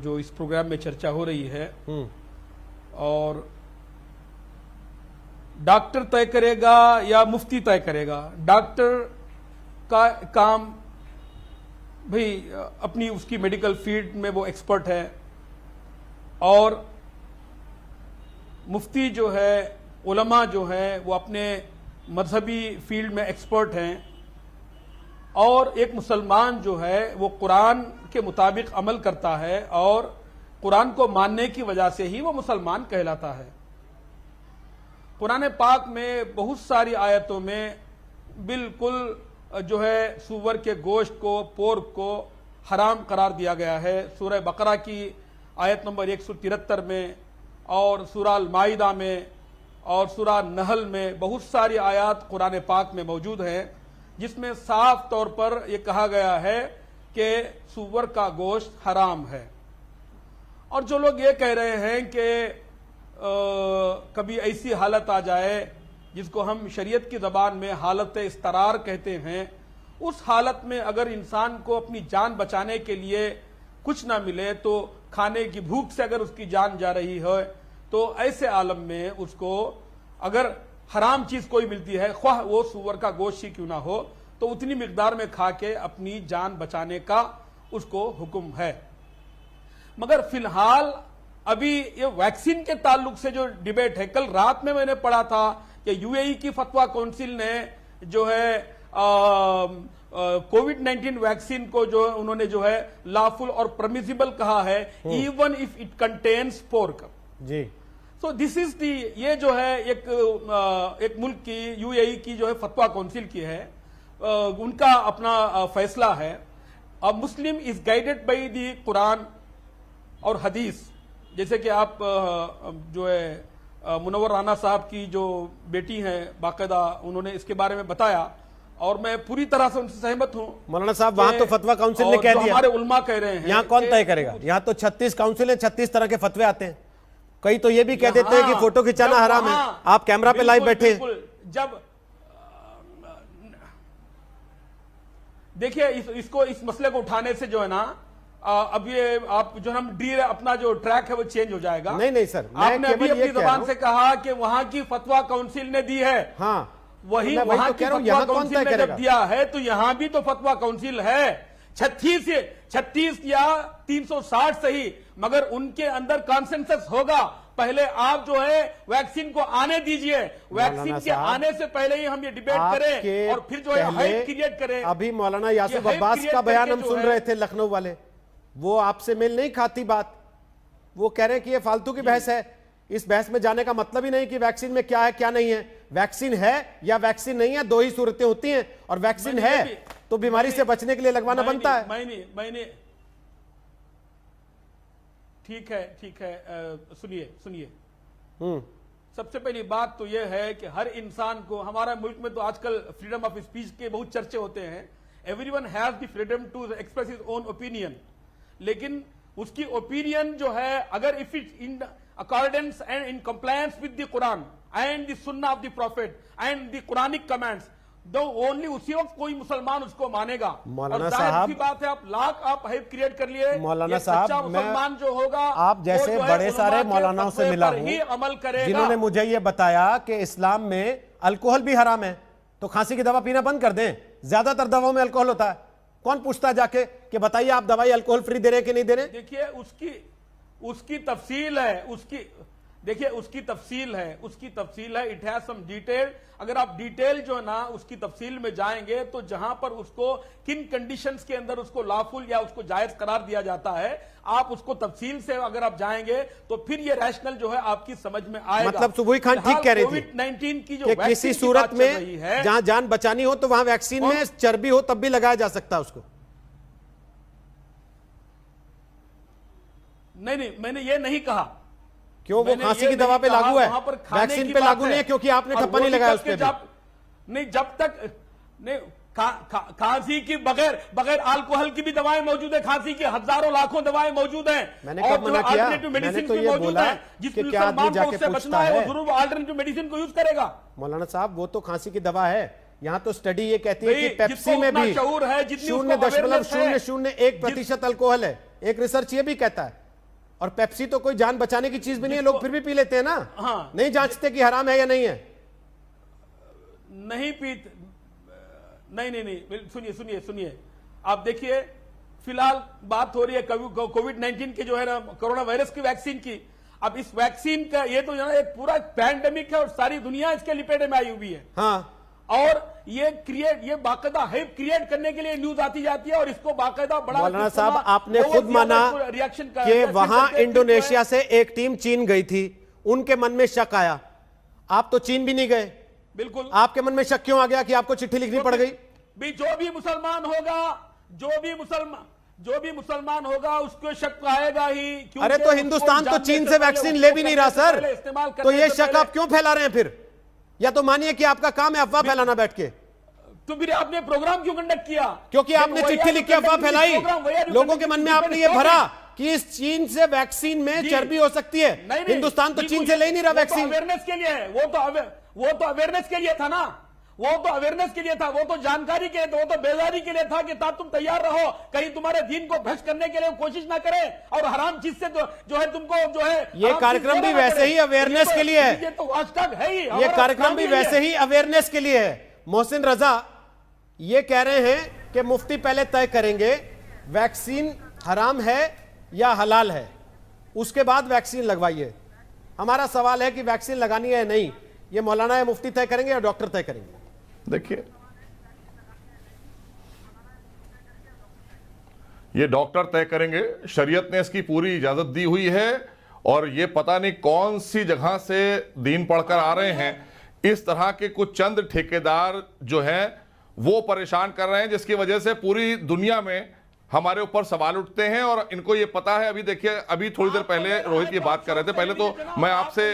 M: जो इस प्रोग्राम में चर्चा हो रही है, और डॉक्टर तय करेगा या मुफ्ती तय करेगा। डॉक्टर का काम भाई अपनी उसकी मेडिकल फील्ड में वो एक्सपर्ट है, और मुफ्ती जो है, उलमा जो है, वो अपने मजहबी फील्ड में एक्सपर्ट हैं, और एक मुसलमान जो है वो कुरान के मुताबिक अमल करता है और कुरान को मानने की वजह से ही वो मुसलमान कहलाता है। कुरान पाक में बहुत सारी आयतों में बिल्कुल जो है सूअर के गोश्त को, पोर्क को हराम करार दिया गया है। सूरह बकरा की आयत नंबर 173 में और सूरह अल माइदा में और सूरह नहल में बहुत सारी आयत कुरान पाक में मौजूद हैं जिसमें साफ तौर पर यह कहा गया है कि सूअर का गोश्त हराम है। और जो लोग ये कह रहे हैं कि कभी ऐसी हालत आ जाए जिसको हम शरीयत की ज़बान में हालत इस्तरार कहते हैं, उस हालत में अगर इंसान को अपनी जान बचाने के लिए कुछ ना मिले तो खाने की भूख से अगर उसकी जान जा रही है, तो ऐसे आलम में उसको अगर हराम चीज कोई मिलती है, ख्वाह वो सूअर का गोश्त ही क्यों ना हो, तो उतनी मिकदार में खा के अपनी जान बचाने का उसको हुक्म है। मगर फिलहाल अभी ये वैक्सीन के ताल्लुक से जो डिबेट है, कल रात में मैंने पढ़ा था कि यूएई की फतवा काउंसिल ने जो है कोविड-19 वैक्सीन को जो उन्होंने जो है लॉफुल और परमिसिबल कहा है, even if it contains pork.
A: जी,
M: तो दिस इज दी, ये जो है एक मुल्क की यूएई की जो है फतवा काउंसिल की है, उनका अपना फैसला है। अब Muslim is guided by the Quran और हदीस, जैसे कि आप जो है मुनव्वर राणा साहब की जो बेटी हैं बाकायदा उन्होंने इसके बारे में बताया और मैं पूरी तरह से उनसे सहमत हूं।
A: मौलाना साहब, वहां तो फतवा काउंसिल ने कह दिया,
M: हमारे उलमा कह रहे हैं,
A: यहाँ कौन तय करेगा? यहाँ तो 36 काउंसिल है, 36 तरह के फतवे आते हैं। कई तो ये भी कह देते हैं कि फोटो खिंचाना हराम है। आप कैमरा पे लाइव बैठे,
M: जब देखिए इसको इस मसले को उठाने से जो है ना, अब ये आप जो हम डी अपना जो ट्रैक है वो चेंज हो जाएगा।
A: नहीं सर,
M: आपने अभी अपनी जबान से कहा कि वहां की फतवा काउंसिल ने दी है,
A: हाँ
M: वही वहां की फतवा काउंसिल ने जब दिया है तो यहां भी तो फतवा काउंसिल है। 36 या 360 सही, मगर उनके अंदर कॉन्सेंसस होगा, पहले आप जो है वैक्सीन को आने दीजिए, वैक्सीन के आने से पहले ही हम ये डिबेट करें और फिर जो है हाइप क्रिएट करें।
A: अभी मौलाना यासूब अब्बास का बयान हम सुन रहे थे लखनऊ वाले, वो आपसे मेल नहीं खाती बात। वो कह रहे हैं कि ये फालतू की बहस है, इस बहस में जाने का मतलब ही नहीं कि वैक्सीन में क्या है क्या नहीं है। वैक्सीन है या वैक्सीन नहीं है, दो ही सूरतें होती हैं, और वैक्सीन है तो बीमारी से बचने के लिए लगवाना बनता है।
M: मैंने ठीक है, सुनिए सबसे पहली बात तो यह है कि हर इंसान को, हमारा मुल्क में तो आजकल फ्रीडम ऑफ स्पीच के बहुत चर्चे होते हैं। Everyone has the freedom to express his own opinion, लेकिन उसकी ओपिनियन जो है, अगर if it in accordance and in compliance with the Quran and the Sunnah of the prophet and the Quranic commands, though only उसी वक्त कोई मुसलमान उसको मानेगा।
A: मौलाना साहब
M: की बात है, आप हाइप क्रिएट कर लिए।
A: मौलाना साहब,
M: मुसलमान जो होगा,
A: आप जैसे बड़े सारे मौलानाओं से मिला हूं
M: अमल करेगा,
A: जिन्होंने मुझे ये बताया कि इस्लाम में अल्कोहल भी हराम है, तो खांसी की दवा पीना बंद कर दें। ज्यादातर दवाओं में अल्कोहल होता है, कौन पूछता है जाके कि बताइए आप दवाई अल्कोहल फ्री दे रहे हैं कि नहीं दे रहे?
M: देखिए उसकी तफसील है, उसकी तफसील है, इट हैज सम डिटेल। अगर आप डिटेल जो है ना उसकी तफसील में जाएंगे तो जहां पर उसको किन कंडीशंस के अंदर उसको लॉफुल या उसको जायज करार दिया जाता है, आप उसको तफसील से अगर आप जाएंगे तो फिर ये रैशनल जो है आपकी समझ में आएगा।
A: मतलब सुबुई खान ठीक कह रही थी
M: कोविड-19 की जो
A: कि किसी सूरत में जहां जान बचानी हो तो वहां वैक्सीन में चर्बी हो तब भी लगाया जा सकता है उसको।
M: नहीं, मैंने ये नहीं कहा।
A: क्यों? वो खांसी की दवा पे लागू है, वैक्सीन पे लागू नहीं है, क्योंकि आपने ठप्पा नहीं लगाया उस पे।
M: नहीं, जब तक नहीं खांसी की बगैर अल्कोहल की भी दवाएं मौजूद है, खांसी की हजारों लाखों दवाएं मौजूद हैं।
A: मैंने कब मना किया? मैंने तो ये बोला
M: जिस
A: कि क्या आदमी जाके पूछता है,
M: वो जरूर अल्टरनेटिव मेडिसिन को यूज करेगा।
A: मौलाना साहब, वो तो खांसी की दवा है। यहाँ तो स्टडी ये कहती है कि पेप्सी में भी 0.001% अल्कोहल है। एक रिसर्च ये भी कहता है। और पेप्सी तो कोई जान बचाने की चीज भी नहीं है, लोग फिर भी पी लेते हैं ना।
M: हाँ,
A: नहीं जांचते कि हराम है या नहीं है।
M: नहीं पीते, नहीं, सुनिए आप देखिए, फिलहाल बात हो रही है कोविड-19 की जो है ना, कोरोना वायरस की वैक्सीन की। अब इस वैक्सीन का ये तो एक पूरा पैंडेमिक है और सारी दुनिया इसके लिपेटे में आई हुई है।
A: हाँ,
M: और ये बाकायदा हाइप क्रिएट करने के लिए न्यूज आती जाती है और इसको बाकायदा बड़ा।
A: मौलाना साहब, आपने खुद माना
M: रिएक्शन
A: कि वहां इंडोनेशिया से एक टीम चीन गई थी, उनके मन में शक आया। आप तो चीन भी नहीं गए,
M: बिल्कुल।
A: आपके मन में शक क्यों आ गया कि आपको चिट्ठी लिखनी पड़ गई?
M: जो भी मुसलमान होगा उसको शक आएगा ही।
A: अरे तो हिंदुस्तान तो चीन से वैक्सीन ले भी नहीं रहा सर, तो ये शक आप क्यों फैला रहे हैं फिर? या तो मानिए कि आपका काम है अफवाह फैलाना बैठ के।
M: तो फिर आपने प्रोग्राम क्यों कंडक्ट किया?
A: क्योंकि आपने चिट्ठी लिख के अफवाह फैलाई, लोगों के मन में आपने ये भरा कि इस चीन से वैक्सीन में चर्बी हो सकती है। हिंदुस्तान तो चीन से ले नहीं रहा वैक्सीन।
M: अवेयरनेस के लिए है, वो तो अवेयरनेस के लिए था ना, वो तो जानकारी के लिए, वो तो बेजारी के लिए था कि तुम तैयार रहो, कहीं तुम्हारे दीन को भ्रष्ट करने के लिए कोशिश ना करे और हराम चीज से जो है तुमको जो है।
A: ये कार्यक्रम भी वैसे ही अवेयरनेस के लिए है,
M: ये तो वास्तव है ही।
A: ये कार्यक्रम भी वैसे ही अवेयरनेस के लिए है। मोहसिन रजा ये कह रहे हैं कि मुफ्ती पहले तय करेंगे वैक्सीन हराम है या हलाल है, उसके बाद वैक्सीन लगवाइए। हमारा सवाल है कि वैक्सीन लगानी है या नहीं, ये मौलाना या मुफ्ती तय करेंगे या डॉक्टर तय करेंगे?
N: देखिए, ये डॉक्टर तय करेंगे, शरीयत ने इसकी पूरी इजाजत दी हुई है। और ये पता नहीं कौन सी जगह से दीन पढ़कर आ रहे हैं, इस तरह के कुछ चंद ठेकेदार जो हैं वो परेशान कर रहे हैं, जिसकी वजह से पूरी दुनिया में हमारे ऊपर सवाल उठते हैं। और इनको ये पता है, अभी देखिए, अभी थोड़ी देर पहले रोहित ये बात कर रहे थे। पहले तो मैं आपसे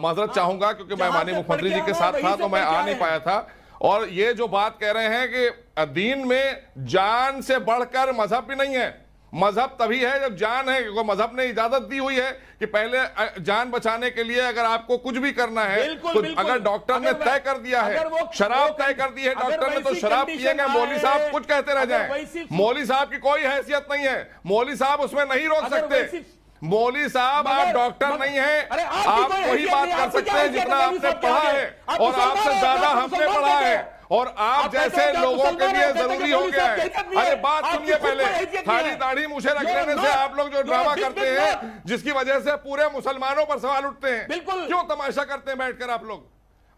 N: माजरत चाहूंगा क्योंकि मैं माननीय मुख्यमंत्री जी के साथ था तो मैं आ नहीं पाया था। और ये जो बात कह रहे हैं कि दीन में जान से बढ़कर मजहब भी नहीं है, मजहब तभी है जब जान है, क्योंकि मजहब ने इजाजत दी हुई है कि पहले जान बचाने के लिए अगर आपको कुछ भी करना है तो अगर डॉक्टर ने तय कर दिया है, शराब तय कर दी है डॉक्टर ने, तो शराब पिएंगे। मौली साहब कुछ कहते रह जाएं, मौली साहब की कोई हैसियत नहीं है, मौली साहब उसमें नहीं रोक सकते। मौली साहब आप डॉक्टर नहीं हैं, आप वही बात कर सकते हैं जितना आपने पढ़ा है और आपसे ज्यादा हमने पढ़ा है। और आप जैसे लोगों के लिए जरूरी हो गया है। अरे बात सुनिए पहले, खाली दाढ़ी मुझे रख लेने से आप लोग जो ड्रामा करते हैं, जिसकी वजह से पूरे मुसलमानों पर सवाल उठते हैं, क्यों तमाशा करते हैं बैठकर आप लोग?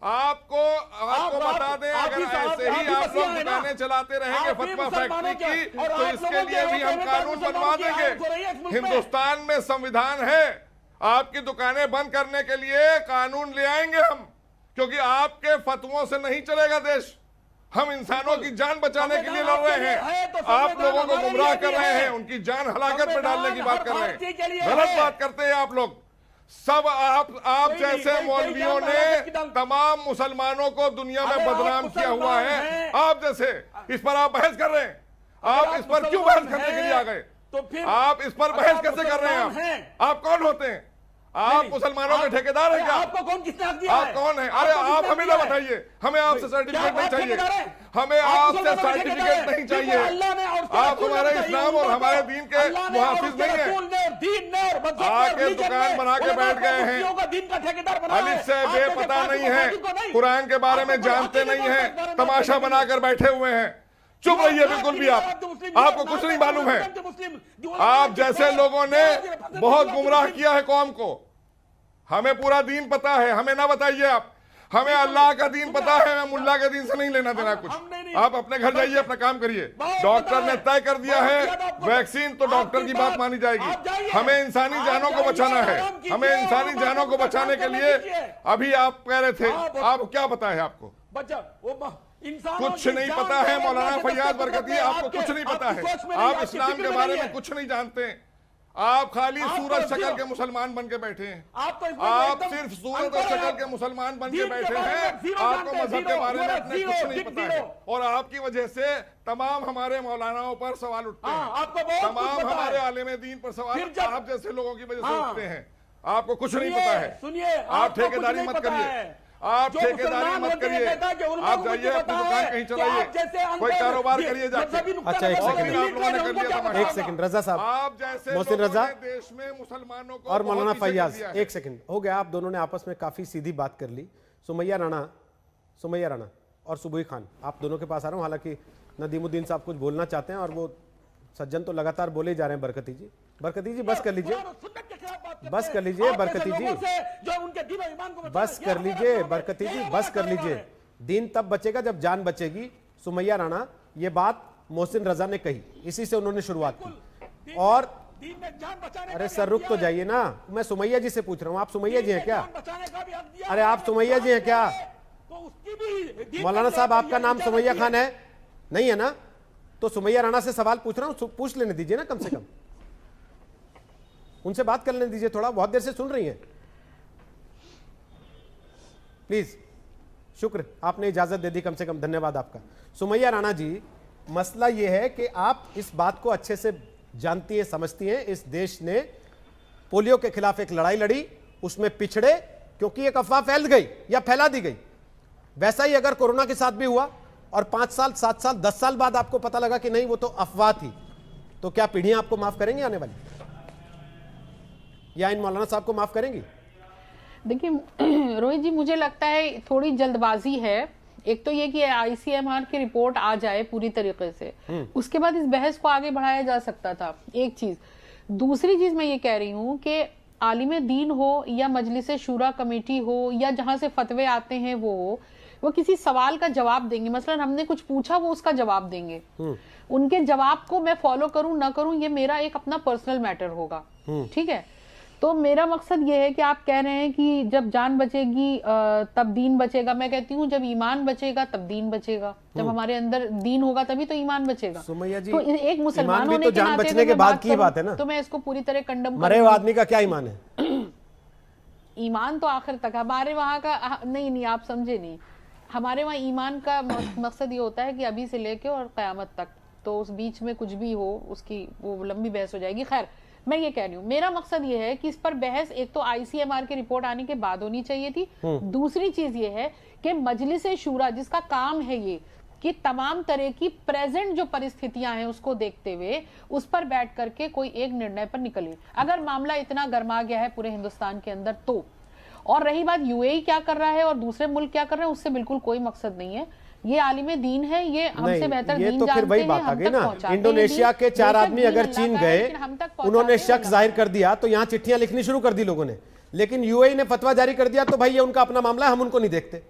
N: आपको बता दें, अगर ऐसे ही आप लोग दुकानें चलाते रहेंगे फतवा फैक्ट्री की, तो इसके लिए भी हम कानून बनवा देंगे। हिंदुस्तान में संविधान है, आपकी दुकानें बंद करने के लिए कानून ले आएंगे हम, क्योंकि आपके फतवों से नहीं चलेगा देश। हम इंसानों की जान बचाने के लिए लड़ रहे हैं, आप लोगों को गुमराह कर रहे हैं, उनकी जान हलाकत में डालने की बात कर रहे हैं। गलत बात करते हैं आप लोग सब। आप जैसे मौलवियों ने तमाम मुसलमानों को दुनिया में बदनाम किया हुआ है। आप जैसे इस पर आप बहस कर रहे हैं, आप इस पर क्यों बहस करने के लिए आ गए? आप इस पर बहस कैसे कर रहे हैं? आप कौन होते हैं? आप मुसलमानों के ठेकेदार हैं क्या?
H: आपको कौन किसने हक दिया?
N: आप कौन है? अरे आप हमें ना बताइए, हमें आपसे सर्टिफिकेट नहीं चाहिए, हमें आपसे सर्टिफिकेट नहीं चाहिए। आप हमारे इस्लाम और हमारे दीन के मुहाफिज नहीं है। आके दुकान बना के बैठ गए हैं, अलिफ से बेपता नहीं है, कुरान के बारे में जानते नहीं है, तमाशा बनाकर बैठे हुए हैं। चुप रहिए बिल्कुल भी, आपको कुछ नहीं मालूम है। आप जैसे लोगों ने बहुत गुमराह किया है कौम को। हमें पूरा दीन पता है, हमें ना बताइए आप। हमें अल्लाह का दीन पता है, हमें मुल्ला के दीन से नहीं लेना देना कुछ। आप अपने घर जाइए, अपना काम करिए। डॉक्टर ने तय कर दिया है वैक्सीन, तो डॉक्टर की बात मानी जाएगी। हमें इंसानी जानों को बचाना है, हमें इंसानी जानों को बचाने के लिए अभी आप कह रहे थे, आप क्या पता है आपको? कुछ नहीं पता है मौलाना फैयाज बरकती, आपको कुछ नहीं पता है। आप इस्लाम के बारे में कुछ नहीं जानते हैं। आप खाली सूरत शक्ल के मुसलमान बन के बैठे हैं। आप सिर्फ सूरत और शक्ल के मुसलमान बन के बैठे हैं। आपको मजहब के बारे में अपने कुछ नहीं पता है, और आपकी वजह से तमाम हमारे मौलानाओं पर सवाल उठते हैं, तमाम हमारे आलिम दीन पर सवाल आप जैसे लोगों की वजह से उठते हैं। आपको कुछ नहीं पता है।
H: सुनिए,
N: आप ठेकेदारी मत करिए, आप ठेकेदारी मत करिए। आप जाइए अपनी दुकान कहीं चलाइए, कोई कारोबार करिए जाके।
A: अच्छा एक सेकंड रजा साहब,
N: आप जैसे
A: मोहसिन रजा
N: देश में मुसलमानों को
A: और मौलाना फैयाज, एक सेकंड हो गया। आप दोनों ने आपस में काफी सीधी बात कर ली। सुमैया राणा और सुबुई खान, आप दोनों के पास आ रहा हूँ। हालांकि नदीमुद्दीन साहब कुछ बोलना चाहते हैं और वो सज्जन तो लगातार बोले जा रहे हैं। बरकती जी बस कर लीजिए, बस कर लीजिए बरकती जी, बस कर लीजिए बरकती जी, बस कर लीजिए। दीन तब बचेगा जब जान बचेगी। सुमैया राणा, ये बात मोहसिन रजा ने कही, इसी से उन्होंने शुरुआत की। और अरे सर रुक तो जाइए ना, मैं सुमैया जी से पूछ रहा हूं। आप सुमैया जी हैं क्या? अरे आप सुमैया जी हैं क्या? मौलाना साहब आपका नाम सुमैया खान है? नहीं है ना? तो सुमैया राणा से सवाल पूछ रहा हूं, पूछ लेने दीजिए ना, कम से कम उनसे बात कर लेने दीजिए। थोड़ा बहुत देर से सुन रही हैं, प्लीज। शुक्र, आपने इजाजत दे दी कम से कम, धन्यवाद आपका। सुमैया राणा जी, मसला यह है कि आप इस बात को अच्छे से जानती हैं, समझती हैं। इस देश ने पोलियो के खिलाफ एक लड़ाई लड़ी, उसमें पिछड़े क्योंकि एक अफवाह फैल गई या फैला दी गई। वैसा ही अगर कोरोना के साथ भी हुआ और 5 साल 7 साल 10 साल बाद आपको पता लगा कि नहीं वो तो अफवाह थी, तो क्या पीढ़ियां आपको माफ करेंगी आने वाली, या इन मौलाना साहब को माफ करेंगी?
I: देखिए रोहित जी, मुझे लगता है थोड़ी जल्दबाजी है। एक तो ये कि आईसीएमआर की रिपोर्ट आ जाए पूरी तरीके से, उसके बाद इस बहस को आगे बढ़ाया जा सकता था, एक चीज। दूसरी चीज मैं ये कह रही हूँ कि आलिम दीन हो या मजलिस शूरा कमेटी हो या जहां से फतवे आते हैं वो किसी सवाल का जवाब देंगे। मसलन हमने कुछ पूछा, वो उसका जवाब देंगे। उनके जवाब को मैं फॉलो करूं ना करूं, ये मेरा एक अपना पर्सनल मैटर होगा, ठीक है। तो मेरा मकसद ये है कि आप कह रहे हैं कि जब जान बचेगी तब दीन बचेगा। मैं कहती हूँ जब ईमान बचेगा तब दीन बचेगा। जब हमारे अंदर दीन होगा तभी तो ईमान बचेगा।
A: सुमैया जी,
I: तो एक मुसलमान होने
A: तो जान बचने के बाद की बात है ना,
I: तो मैं इसको पूरी तरह कंडम
A: मरे हुए आदमी का क्या ईमान है?
I: ईमान तो आखिर तक, हमारे वहाँ का नहीं, आप समझे नहीं। हमारे वहाँ ईमान का मकसद ये होता है कि अभी से लेके और क़यामत तक, तो उस बीच में कुछ भी हो उसकी वो लंबी बहस हो जाएगी। खैर, मैं ये कह रही हूँ, मेरा मकसद ये है कि इस पर बहस एक तो आईसीएमआर की रिपोर्ट आने के बाद होनी चाहिए थी। दूसरी चीज ये है कि मजलिस शूरा, जिसका काम है ये कि तमाम तरह की प्रेजेंट जो परिस्थितियां हैं उसको देखते हुए उस पर बैठ करके कोई एक निर्णय पर निकले। अगर मामला इतना गर्मा गया है पूरे हिंदुस्तान के अंदर तो, और रही बात यूएई क्या कर रहा है और दूसरे मुल्क क्या कर रहे हैं, उससे बिल्कुल कोई मकसद नहीं है। ये आलिम दीन है, ये हमसे बेहतर
A: ये
I: दीन
A: तो फिर
I: जानते
A: वही
I: हैं,
A: बात आ
I: हम
A: गई
I: तक
A: ना।
I: पहुंचाते हैं
A: इंडोनेशिया
I: दीन।
A: के 4
I: बेशक
A: आदमी
I: दीन
A: अगर
I: अल्लाह
A: चीन
I: का है,
A: गए,
I: लेकिन हम तक पहुंचाते
A: उन्होंने
I: हैं
A: शक
I: अल्लाह।
A: जाहिर कर दिया तो यहाँ चिट्ठियां लिखनी शुरू कर दी लोगों ने, लेकिन यूएई ने फतवा जारी कर दिया तो भाई ये उनका अपना मामला है, हम उनको नहीं देखते।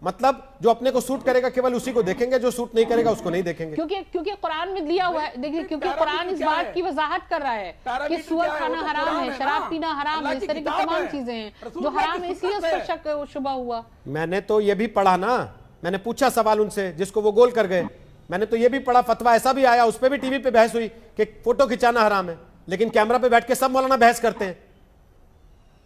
A: मतलब जो अपने को सूट करेगा केवल उसी को देखेंगे, जो सूट नहीं करेगा उसको नहीं देखेंगे।
I: क्योंकि कुरान में दिया हुआ है, देखिए, क्योंकि कुरान इस बात की वजाहत कर रहा है कि सुअर खाना हराम है, शराब पीना हराम है, इस तरह की तमाम चीजें हैं जो हराम है, इसलिए उस पर शक शुबा हुआ।
A: मैंने तो ये भी पढ़ा ना, मैंने पूछा सवाल उनसे जिसको वो गोल कर गए, मैंने तो ये भी पढ़ा, फतवा ऐसा भी आया, उस पर भी टीवी पे बहस हुई कि फोटो खिंचाना हराम है, लेकिन कैमरा पे बैठ के सब मौलाना बहस करते हैं।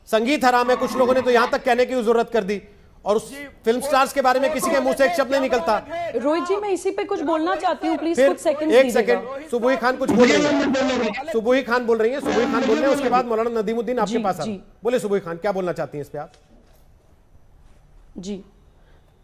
A: संगीत हराम है, कुछ लोगों ने तो यहां तक कहने की जरूरत कर दी, और उस फिल्म स्टार्स के बारे में किसी के मुंह से एक शब्द नहीं निकलता।
J: रोहित जी, मैं इसी पे कुछ बोलना चाहती हूँ, प्लीज
A: फिर
J: कुछ सेकंड।
A: एक सेकंड, सुबुही खान कुछ बोल रही है, सुबुही खान बोल रही है, सुबुही खान बोल रहे हैं, उसके बाद मौलाना नदीमुद्दीन आपके पास आ। बोले सुबुही खान, क्या बोलना चाहती हैं इस पे आप?
J: जी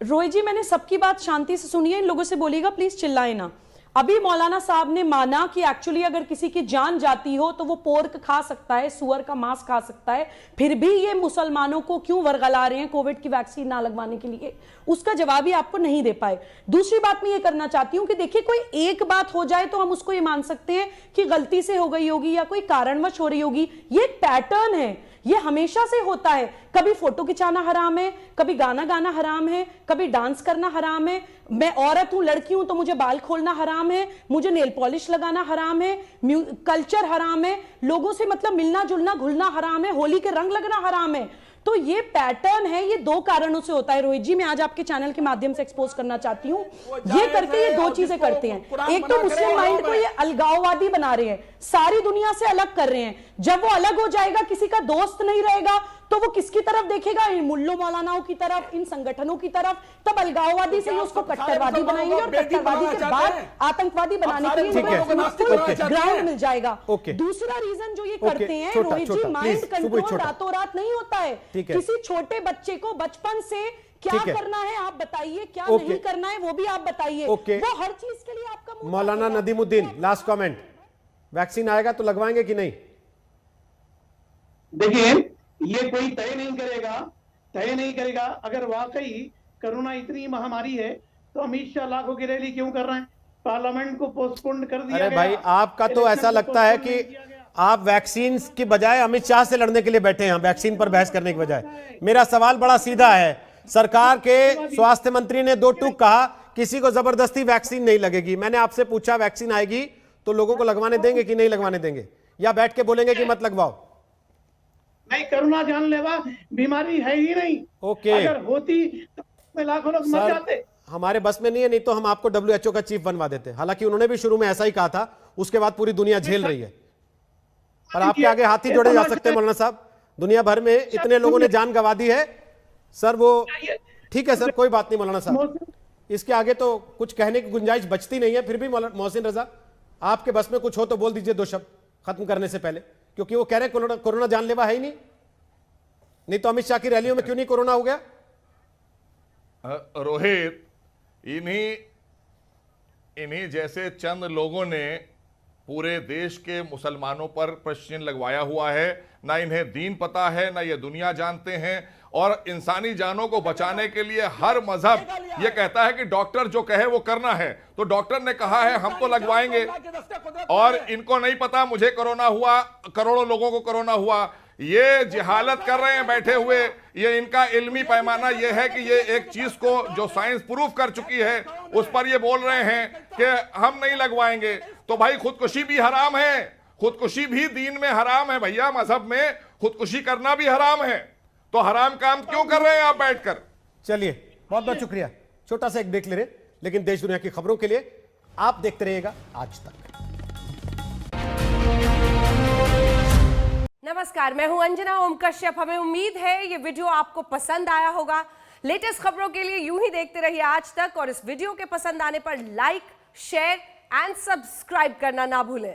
J: रोहित जी, मैंने सबकी बात शांति से सुनी है, इन लोगों से बोलिएगा प्लीज चिल्लाए ना। अभी मौलाना साहब ने माना कि एक्चुअली अगर किसी की जान जाती हो तो वो पोर्क खा सकता है, सुअर का मांस खा सकता है, फिर भी ये मुसलमानों को क्यों वर्गला रहे हैं कोविड की वैक्सीन ना लगवाने के लिए, उसका जवाब ही आपको नहीं दे पाए। दूसरी बात मैं ये करना चाहती हूं कि देखिए, कोई एक बात हो जाए तो हम उसको ये मान सकते हैं कि गलती से हो गई होगी या कोई कारणवश हो रही होगी, ये एक पैटर्न है, ये हमेशा से होता है। कभी फोटो खिंचाना हराम है, कभी गाना गाना हराम है, कभी डांस करना हराम है, मैं औरत हूं, लड़की हूं तो मुझे बाल खोलना हराम है, मुझे नेल पॉलिश लगाना हराम है, कल्चर हराम है, लोगों से मतलब मिलना जुलना घुलना हराम है, होली के रंग लगना हराम है। तो ये पैटर्न है, ये 2 कारणों से होता है रोहित जी, मैं आज आपके चैनल के माध्यम से एक्सपोज करना चाहती हूं। ये करके ये 2 चीजें करते हैं, एक तो मुस्लिम माइंड को ये अलगाववादी बना रहे हैं, सारी दुनिया से अलग कर रहे हैं। जब वो अलग हो जाएगा, किसी का दोस्त नहीं रहेगा, तो वो किसकी तरफ देखेगा? इन मुल्लो मौलानाओं की तरफ, इन संगठनों की तरफ। तब अलगाववादी से ही उसको कट्टरवादी बनाएंगे, और कट्टरवादी के बाद आतंकवादी बनाने के लिए ग्राउंड मिल जाएगा। दूसरा रीजन जो ये करते हैं रोहित जी, माइंड कंट्रोल रातों रात नहीं होता है। किसी छोटे बच्चे को बचपन से क्या करना है आप बताइए, क्या नहीं करना है वो भी आप बताइए, वो हर चीज के लिए आपका।
A: मौलाना नदीमुद्दीन, लास्ट कमेंट, वैक्सीन आएगा तो लगवाएंगे कि नहीं?
H: देखिए, ये कोई तय नहीं करेगा। अगर वाकई कोरोना इतनी महामारी है तो अमित शाह लाखों की रैली क्यों कर रहे हैं? पार्लियामेंट को पोस्टपोन कर दिया।
A: अरे भाई, आपका तो ऐसा लगता है कि आप वैक्सीन की बजाय अमित शाह से लड़ने के लिए बैठे हैं, वैक्सीन पर बहस करने की बजाय। मेरा सवाल बड़ा सीधा है, सरकार के स्वास्थ्य मंत्री ने 2 टूक कहा किसी को जबरदस्ती वैक्सीन नहीं लगेगी। मैंने आपसे पूछा वैक्सीन आएगी तो लोगों को लगवाने देंगे कि नहीं लगवाने देंगे, या बैठ के बोलेंगे कि मत लगवाओ?
H: नहीं, कोरोना जानलेवा बीमारी है ही नहीं।
A: ओके,
H: अगर होती तो लाखों लोग मर जाते।
A: हमारे बस में नहीं है, नहीं तो हम आपको WHO का चीफ बनवा देते। हालांकि उन्होंने भी शुरू में ऐसा ही कहा था, उसके बाद पूरी दुनिया झेल रही है। और आपके आगे हाथी जोड़े जा सकते हैं मौलाना साहब, दुनिया भर में इतने लोगों ने जान गंवा दी है सर। वो ठीक है सर, कोई बात नहीं मौलाना साहब, इसके आगे तो कुछ कहने की गुंजाइश बचती नहीं है। फिर भी मोहसिन रजा, आपके बस में कुछ हो तो बोल दीजिए 2 शब्द खत्म करने से पहले, क्योंकि वो कह रहे हैं कोरोना जानलेवा है ही नहीं तो अमित शाह की रैलियों में क्यों नहीं कोरोना हो गया?
N: रोहित, इन्हीं जैसे चंद लोगों ने पूरे देश के मुसलमानों पर प्रश्न लगवाया हुआ है। ना इन्हें दीन पता है, ना ये दुनिया जानते हैं, और इंसानी जानों को बचाने के लिए हर मजहब ये कहता है कि डॉक्टर जो कहे वो करना है, तो डॉक्टर ने कहा है हम तो लगवाएंगे, और इनको नहीं पता मुझे कोरोना हुआ, करोड़ों लोगों को कोरोना हुआ। ये जिहालत कर रहे हैं बैठे हुए। ये इनका इल्मी पैमाना ये है कि ये एक चीज को जो साइंस प्रूफ कर चुकी है उस पर ये बोल रहे हैं कि हम नहीं लगवाएंगे। तो भाई, खुदकुशी भी हराम है, खुदकुशी भी दीन में हराम है भैया, मजहब में खुदकुशी करना भी हराम है। तो हराम काम क्यों कर रहे हैं आप बैठकर?
A: चलिए, बहुत बहुत शुक्रिया। छोटा सा एक ब्रेक ले रहे, लेकिन देश दुनिया की खबरों के लिए आप देखते रहिएगा आज तक।
O: नमस्कार, मैं हूं अंजना ओम कश्यप। हमें उम्मीद है ये वीडियो आपको पसंद आया होगा। लेटेस्ट खबरों के लिए यूं ही देखते रहिए आज तक, और इस वीडियो के पसंद आने पर लाइक, शेयर एंड सब्सक्राइब करना ना भूलें।